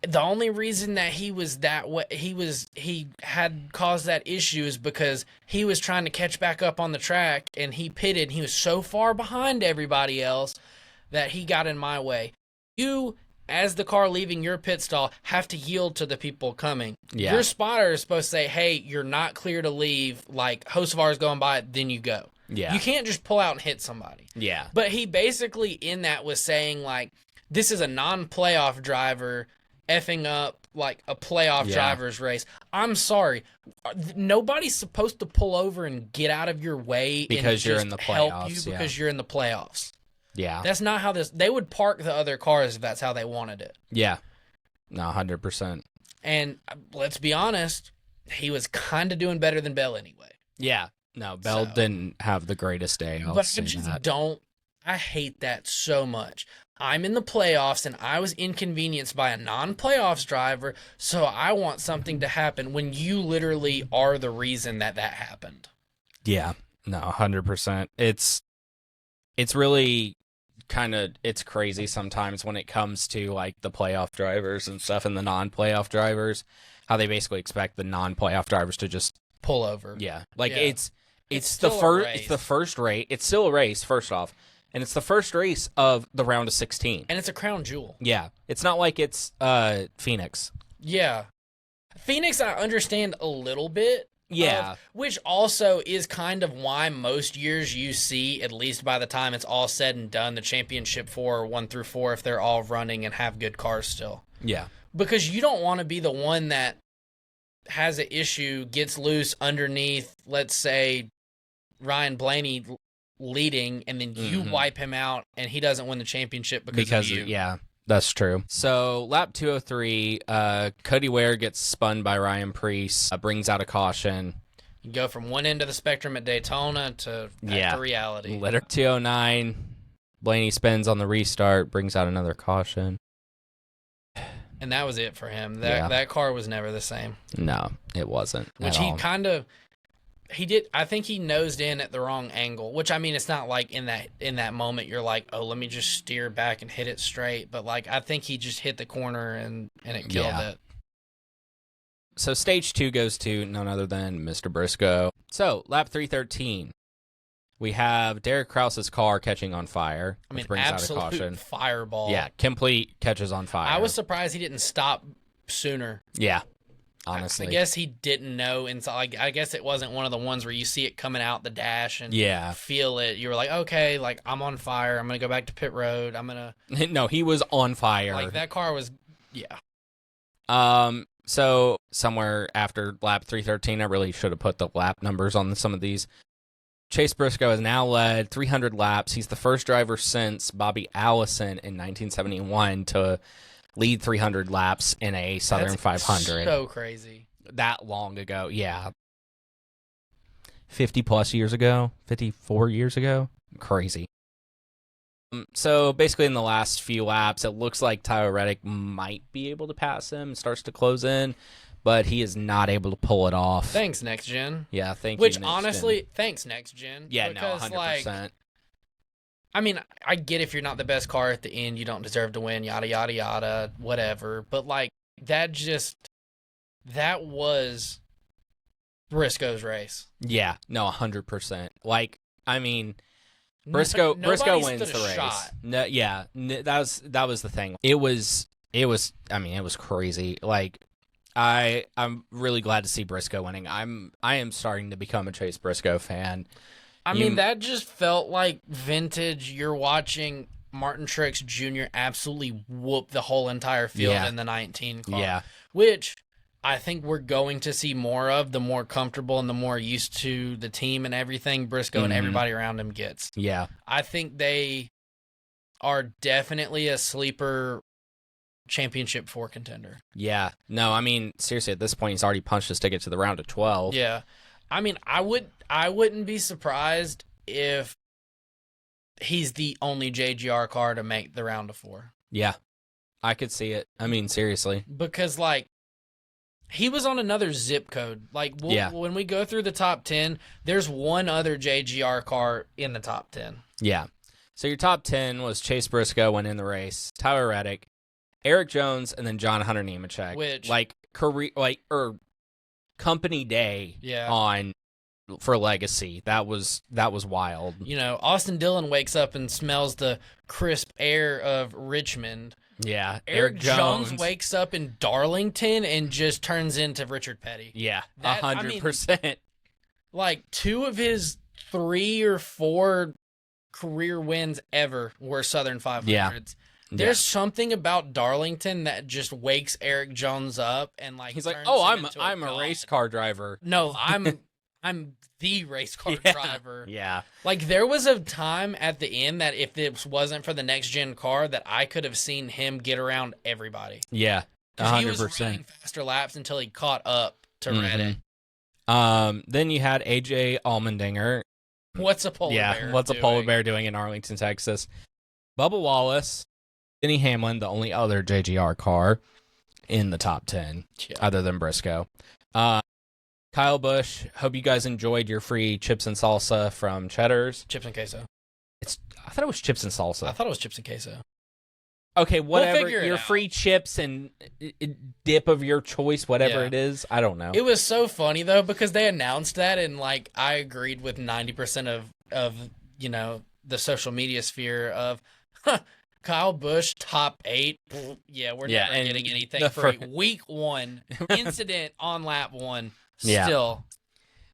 the only reason that he was that way, he had caused that issue is because he was trying to catch back up on the track and he pitted. And he was so far behind everybody else that he got in my way. You, as the car leaving your pit stall, have to yield to the people coming. Yeah. Your spotter is supposed to say, hey, you're not clear to leave. Like, Hocevar is going by, then you go. Yeah. You can't just pull out and hit somebody. Yeah. But he basically, in that, was saying, like, this is a non-playoff driver effing up, like, a playoff driver's race. I'm sorry. Nobody's supposed to pull over and get out of your way because and you're just in the help playoffs. you because you're in the playoffs. Yeah. That's not how this... They would park the other cars if that's how they wanted it. Yeah. No, 100%. And let's be honest, he was kind of doing better than Bell anyway. Yeah. No, Bell didn't have the greatest day. But I just don't... I hate that so much. I'm in the playoffs, and I was inconvenienced by a non-playoffs driver, so I want something to happen when you literally are the reason that happened. Yeah. No, 100%. It's really kind of, it's crazy sometimes when it comes to, like, the playoff drivers and stuff and the non-playoff drivers, how they basically expect the non-playoff drivers to just pull over. Yeah. Like, Yeah. It's the first race. It's still a race, first off. And it's the first race of the round of 16. And it's a crown jewel. Yeah. It's not like it's Phoenix. Yeah. Phoenix, I understand a little bit. Yeah. Which also is kind of why most years you see, at least by the time it's all said and done, the championship 4 or 1 through 4, if they're all running and have good cars still. Yeah. Because you don't want to be the one that has an issue, gets loose underneath, let's say, Ryan Blaney leading, and then you wipe him out and he doesn't win the championship because of you. Yeah, that's true. So lap 203, Cody Ware gets spun by Ryan Preece, brings out a caution. You go from one end of the spectrum at Daytona to back to reality. 209, Blaney spins on the restart, brings out another caution. And that was it for him. That car was never the same. No, it wasn't. Which he kind of... He did. I think he nosed in at the wrong angle, which, I mean, it's not like in that moment you're like, oh, let me just steer back and hit it straight. But, like, I think he just hit the corner and it killed it. So stage 2 goes to none other than Mr. Briscoe. So lap 313, we have Derek Krause's car catching on fire, which brings out a caution. Fireball. Yeah, complete catches on fire. I was surprised he didn't stop sooner. Yeah. Honestly, I guess he didn't know. And so I guess it wasn't one of the ones where you see it coming out the dash and feel it. You were like, okay, like, I'm on fire. I'm going to go back to pit road. I'm going to... No, he was on fire. Like, that car was, So somewhere after lap 313, I really should have put the lap numbers on some of these. Chase Briscoe has now led 300 laps. He's the first driver since Bobby Allison in 1971 to lead 300 laps in a Southern 500. So crazy. That long ago, yeah. 50 plus years ago, 54 years ago. Crazy. So basically in the last few laps, it looks like Tyler Reddick might be able to pass him, starts to close in, but he is not able to pull it off. Thanks, Next Gen. Yeah, thank you. Which, honestly, thanks, Next Gen. Yeah, because, no, 100%. Like, I mean, I get if you're not the best car at the end, you don't deserve to win, yada, yada, yada, whatever. But, like, that was Briscoe's race. Yeah, no, 100%. Like, I mean, Briscoe wins the race. No, yeah, that was the thing. It was crazy. Like, I'm really glad to see Briscoe winning. I am starting to become a Chase Briscoe fan. I mean, that just felt like vintage. You're watching Martin Truex Jr. absolutely whoop the whole entire field in the 19 car. Yeah. Which I think we're going to see more of, the more comfortable and the more used to the team and everything Briscoe and everybody around him gets. Yeah. I think they are definitely a sleeper championship 4 contender. Yeah. No, I mean, seriously, at this point, he's already punched his ticket to the round of 12. Yeah. I mean, I wouldn't be surprised if he's the only JGR car to make the round of 4. Yeah. I could see it. I mean, seriously. Because, like, he was on another zip code. Like, when we go through the top 10, there's one other JGR car in the top 10. Yeah. So your top 10 was Chase Briscoe winning the race, Tyler Reddick, Eric Jones and then John Hunter Nemechek. Which, company day for Legacy. That was wild. Austin Dillon wakes up and smells the crisp air of Richmond. Yeah. Eric Jones wakes up in Darlington and just turns into Richard Petty. Yeah, 100%. Like 2 of his 3 or 4 career wins ever were Southern 500s. Yeah. There's something about Darlington that just wakes Eric Jones up and like he's like, "Oh, I'm a race car driver." No, I'm the race car driver. Yeah. Like there was a time at the end that if this wasn't for the next gen car that I could have seen him get around everybody. Yeah. 100%. He was running faster laps until he caught up to Reddick. Then you had AJ Allmendinger. What's a polar bear? What's a polar bear doing in Arlington, Texas? Bubba Wallace, Denny Hamlin, the only other JGR car in the top 10, other than Briscoe. Kyle Busch, hope you guys enjoyed your free chips and salsa from Cheddar's. Chips and queso. I thought it was chips and salsa. I thought it was chips and queso. Okay, whatever. We'll your free chips and dip of your choice, whatever it is. I don't know. It was so funny, though, because they announced that, and, like, I agreed with 90% of the social media sphere of, Kyle Busch, top 8. Yeah, we're never getting anything for week 1. Incident on lap 1. Still.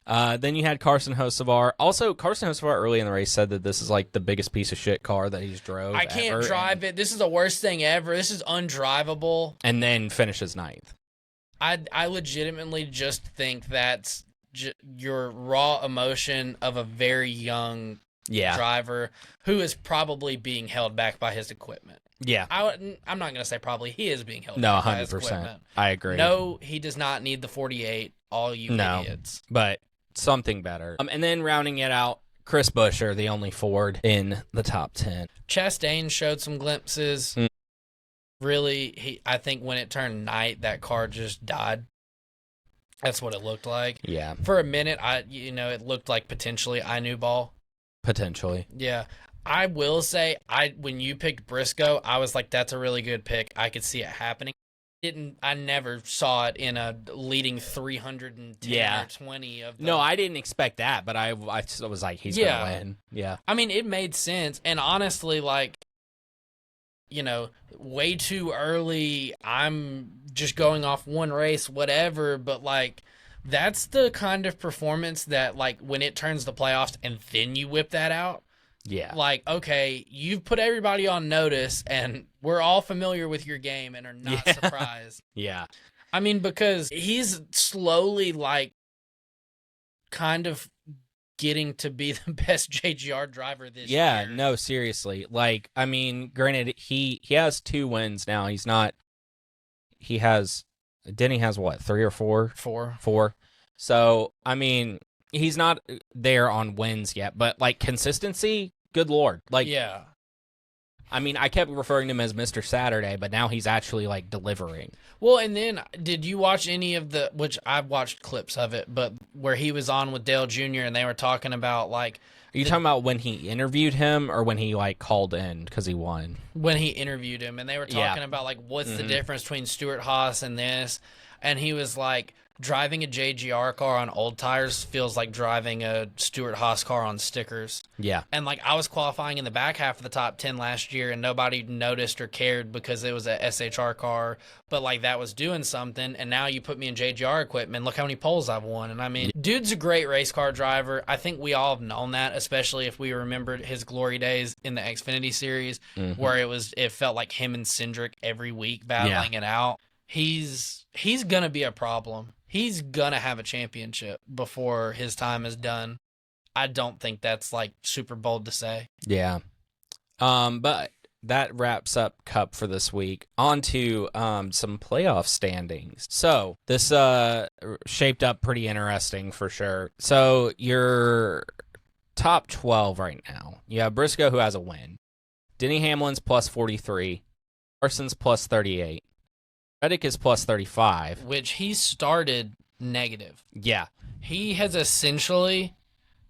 Then you had Carson Hocevar. Also, Carson Hocevar early in the race said that this is like the biggest piece of shit car that he's drove. I can't drive it. This is the worst thing ever. This is undrivable. And then finishes 9th. I legitimately just think that's your raw emotion of a very young driver who is probably being held back by his equipment. Yeah. I'm not going to say probably. He is being held back by his equipment. I agree. No, he does not need the 48, all you idiots. But something better. And then rounding it out, Chris Buescher, the only Ford in the top 10. Chastain showed some glimpses. Really, I think when it turned night, that car just died. That's what it looked like. Yeah. For a minute, it looked like potentially I knew ball. Potentially. Yeah. I will say, when you picked Briscoe, I was like, that's a really good pick. I could see it happening. I never saw it in a leading 310 or 20 of the... No, I didn't expect that, but I was like, he's gonna win. Yeah. I mean, it made sense, and honestly, like, way too early. I'm just going off one race, whatever, but like, that's the kind of performance that, like, when it turns the playoffs and then you whip that out. Yeah. Like, okay, you've put everybody on notice, and we're all familiar with your game and are not surprised. Yeah. I mean, because he's slowly, like, kind of getting to be the best JGR driver this year. Yeah, no, seriously. Like, I mean, granted, he has 2 wins now. Denny has what, 3 or 4? 4. 4. So, I mean, he's not there on wins yet, but like consistency, good Lord. Like, yeah. I mean, I kept referring to him as Mr. Saturday, but now he's actually like delivering. Well, and then did you watch any of which I've watched clips of it, but where he was on with Dale Jr. and they were talking about like... Are you talking about when he interviewed him or when he like called in because he won? When he interviewed him, and they were talking about like what's the difference between Stuart Haas and this, and he was like, driving a JGR car on old tires feels like driving a Stuart Haas car on stickers. Yeah. And like I was qualifying in the back half of the top 10 last year and nobody noticed or cared because it was a SHR car, but like that was doing something. And now you put me in JGR equipment, look how many poles I've won. And I mean, dude's a great race car driver. I think we all have known that, especially if we remembered his glory days in the Xfinity Series where it felt like him and Cindric every week battling it out. He's going to be a problem. He's going to have a championship before his time is done. I don't think that's like super bold to say. Yeah. But that wraps up Cup for this week. On to some playoff standings. So this shaped up pretty interesting for sure. So your top 12 right now. You have Briscoe, who has a win. Denny Hamlin's plus 43. Carson's plus 38. Reddick is plus 35. Which he started negative. Yeah. He has essentially,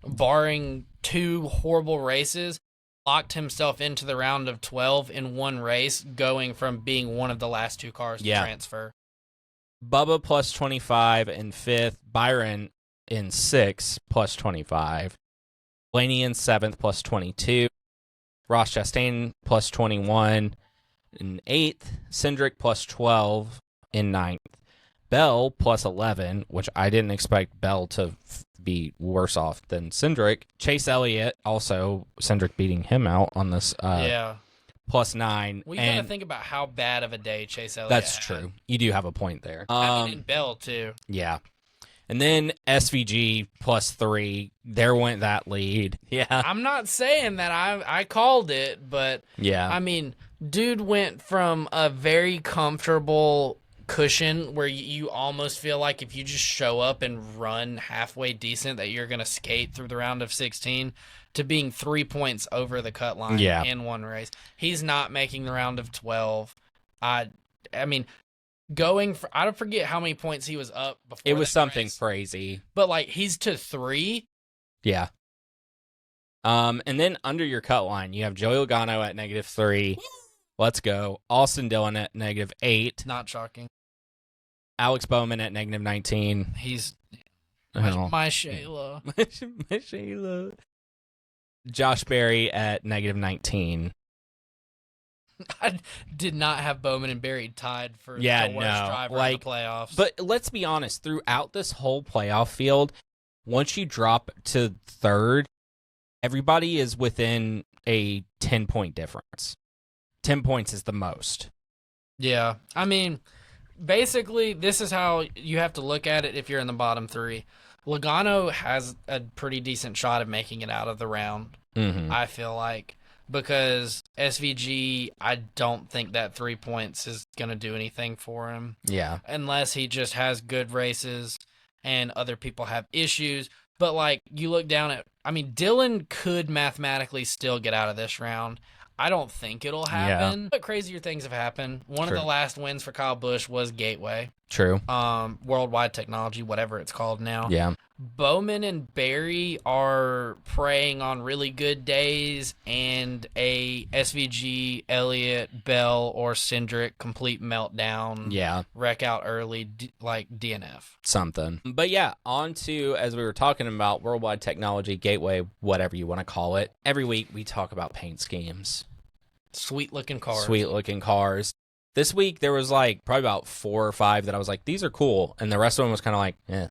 barring 2 horrible races, locked himself into the round of 12 in one race, going from being one of the last two cars to transfer. Bubba plus 25 in 5th. Byron in 6th plus 25. Blaney in 7th plus 22. Ross Chastain plus 21 in 8th. Cindric plus 12 in 9th. Bell plus 11, which I didn't expect Bell to be worse off than Cindric. Chase Elliott, also Cindric beating him out on this plus 9. Well, you got to think about how bad of a day Chase Elliott That's had. true. You do have a point there. I mean, and Bell, too. Yeah. And then SVG plus 3. There went that lead. Yeah. I'm not saying that I called it, but I mean, dude went from a very comfortable cushion where you almost feel like if you just show up and run halfway decent that you're going to skate through the round of 16 to being 3 points over the cut line in one race. He's not making the round of 12. I mean, going for, I don't forget how many points he was up before. It was something race. Crazy. But like he's to 3. Yeah. And then under your cut line, you have Joey Logano at -3. Let's go. Austin Dillon at -8. Not shocking. Alex Bowman at -19. He's my Shayla. my Shayla. Josh Berry at -19. I did not have Bowman and Berry tied for the worst driver in the playoffs. But let's be honest, throughout this whole playoff field, once you drop to 3rd, everybody is within a 10-point difference. 10 points is the most. Yeah. I mean, basically, this is how you have to look at it if you're in the bottom 3. Logano has a pretty decent shot of making it out of the round, I feel like, because SVG, I don't think that 3 points is going to do anything for him. Yeah. Unless he just has good races and other people have issues. But, like, you look down at, I mean, Dylan could mathematically still get out of this round. I don't think it'll happen. But crazier things have happened. One of the last wins for Kyle Busch was Gateway. True. Worldwide Technology, whatever it's called now. Yeah. Bowman and Barry are preying on really good days, and a SVG, Elliott, Bell, or Cindric complete meltdown. Yeah. Wreck out early, like DNF. Something. But yeah, on to, as we were talking about, Worldwide Technology, Gateway, whatever you want to call it. Every week we talk about paint schemes. Sweet-looking cars. Sweet-looking cars. This week there was like probably about 4 or 5 that I was like, these are cool. And the rest of them was kind of like, eh.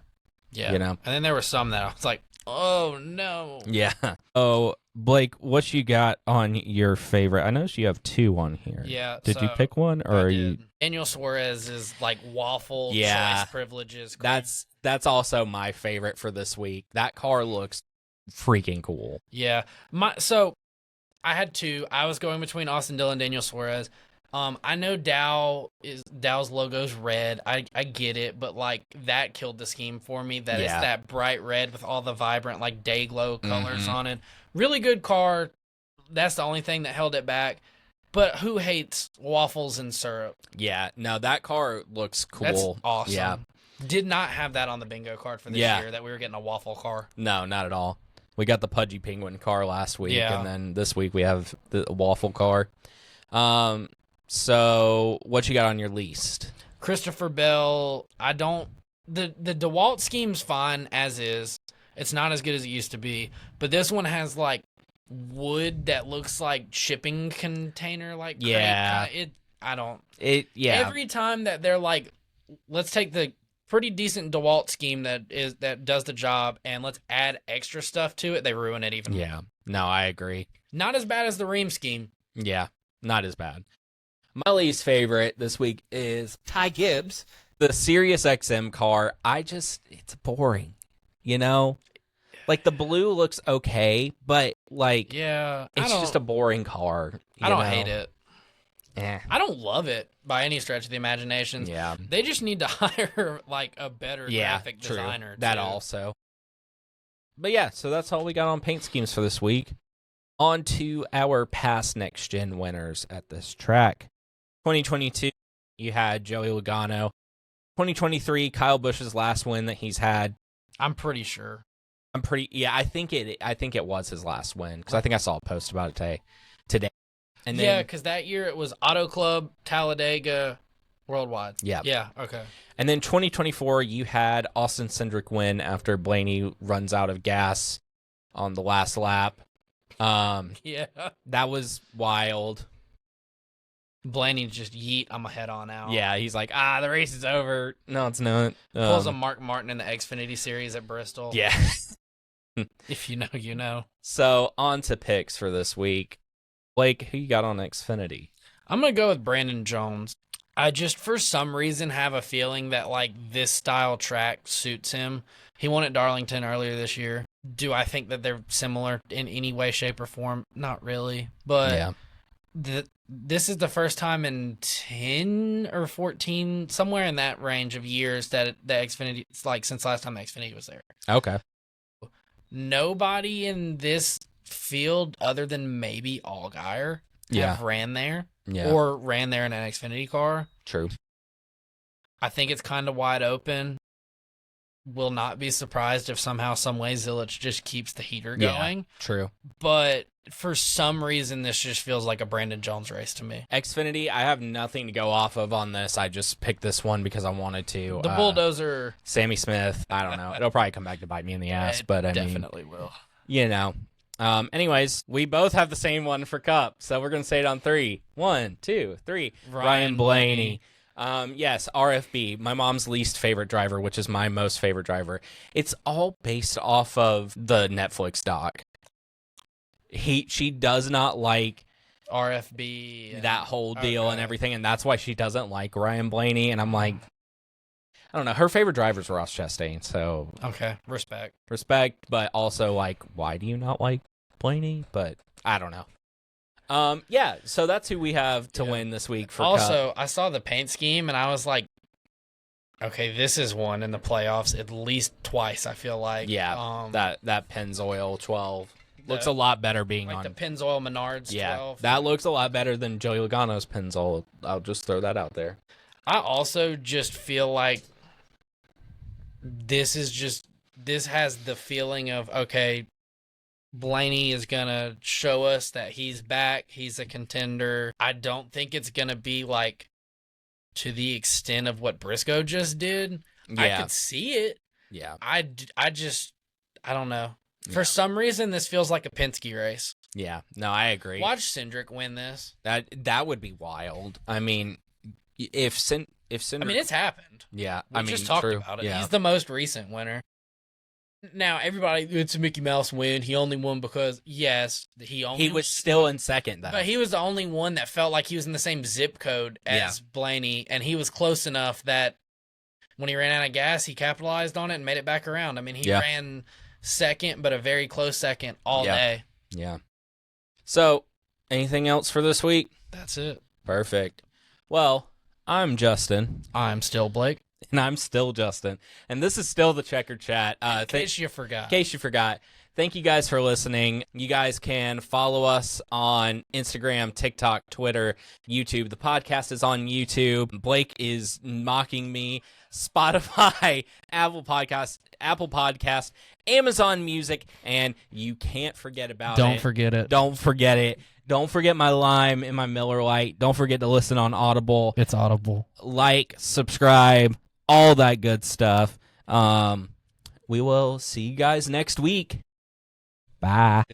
Yeah. You know? And then there were some that I was like, oh, no. Yeah. Oh, Blake, what you got on your favorite? I noticed you have 2 on here. Yeah. Did you pick one, or are you? Daniel Suarez is like waffle choice privileges. That's also my favorite for this week. That car looks freaking cool. Yeah. So I had 2. I was going between Austin Dillon and Daniel Suarez. I know Dow's logo's red. I get it, but like that killed the scheme for me. That it's that bright red with all the vibrant like day glow colors on it. Really good car. That's the only thing that held it back. But who hates waffles and syrup? Yeah, no, that car looks cool. That's awesome. Yeah. Did not have that on the bingo card for this year, that we were getting a waffle car. No, not at all. We got the Pudgy Penguin car last week, and then this week we have the waffle car. So what you got on your least? Christopher Bell. The DeWalt scheme's fine as is. It's not as good as it used to be, but this one has like wood that looks like shipping container like crate. Every time that they're like, let's take the pretty decent DeWalt scheme that does the job and let's add extra stuff to it, they ruin it even more. Yeah. No, I agree. Not as bad as the Ream scheme. Yeah, not as bad. My least favorite this week is Ty Gibbs, the Sirius XM car. It's boring, you know? Like, the blue looks okay, but, like, it's just a boring car. I don't hate it. Eh. I don't love it by any stretch of the imagination. Yeah. They just need to hire, like, a better graphic designer. That also. But, yeah, so that's all we got on paint schemes for this week. On to our past next-gen winners at this track. 2022, you had Joey Logano. 2023, Kyle Busch's last win that he's had. I'm pretty sure. I think it was his last win because I think I saw a post about it today. And then, yeah, because that year it was Auto Club, Talladega, Worldwide. Yeah. Yeah, okay. And then 2024, you had Austin Cindric win after Blaney runs out of gas on the last lap. Yeah. That was wild. Blaney just yeet, I'm a head on out. Yeah, he's like, the race is over. No, it's not. Pulls a Mark Martin in the Xfinity Series at Bristol. Yeah. If you know, you know. So, on to picks for this week. Blake, who you got on Xfinity? I'm going to go with Brandon Jones. I just, for some reason, have a feeling that, like, this style track suits him. He won at Darlington earlier this year. Do I think that they're similar in any way, shape, or form? Not really. But yeah. This is the first time in 10 or 14, somewhere in that range of years that the Xfinity, it's like since last time the Xfinity was there. Okay. Nobody in this field other than maybe Allgaier have ran there or ran there in an Xfinity car. True. I think it's kind of wide open. Will not be surprised if somehow, some way, Zilich just keeps the heater going. Yeah, true. But for some reason, this just feels like a Brandon Jones race to me. Xfinity, I have nothing to go off of on this. I just picked this one because I wanted to. The bulldozer. Sammy Smith, I don't know. It'll probably come back to bite me in the ass, but I definitely will. You know. Anyways, we both have the same one for Cup, so we're going to say it on 3. 1, 2, 3. Ryan Blaney. Yes, RFB, my mom's least favorite driver, which is my most favorite driver. It's all based off of the Netflix doc. She does not like RFB, that whole deal and everything, and that's why she doesn't like Ryan Blaney. And I'm like, I don't know. Her favorite driver is Ross Chastain, so okay, respect, but also like, why do you not like Blaney? But I don't know. Yeah, so that's who we have to win this week for also, Cup. I saw the paint scheme, and I was like, okay, this is one in the playoffs at least twice, I feel like. Yeah, that Pennzoil 12 looks a lot better being like on. the Pennzoil Menards 12. Yeah, that looks a lot better than Joey Logano's Pennzoil. I'll just throw that out there. I also just feel like this has the feeling of, okay, Blaney is going to show us that he's back. He's a contender. I don't think it's going to be like to the extent of what Briscoe just did. Yeah. I could see it. Yeah. I don't know. Yeah. For some reason, this feels like a Penske race. Yeah. No, I agree. Watch Cindric win this. That would be wild. I mean, if Cindric... I mean, it's happened. Yeah. We just talked about it. Yeah. He's the most recent winner. Now, everybody, it's a Mickey Mouse win. He only won because, yes, he was still in second, though. But he was the only one that felt like he was in the same zip code as Blaney, and he was close enough that when he ran out of gas, he capitalized on it and made it back around. I mean, he ran second, but a very close second all day. Yeah. So, anything else for this week? That's it. Perfect. Well, I'm Justin. I'm still Blake. And I'm still Justin. And this is still the Checkered Chat. In case you forgot. Thank you guys for listening. You guys can follow us on Instagram, TikTok, Twitter, YouTube. The podcast is on YouTube. Blake is mocking me. Spotify, Apple Podcast, Amazon Music, and you can't forget about it. Don't forget it. Don't forget it. Don't forget my Lime and my Miller Lite. Don't forget to listen on Audible. It's Audible. Like, subscribe, all that good stuff. We will see you guys next week. Bye.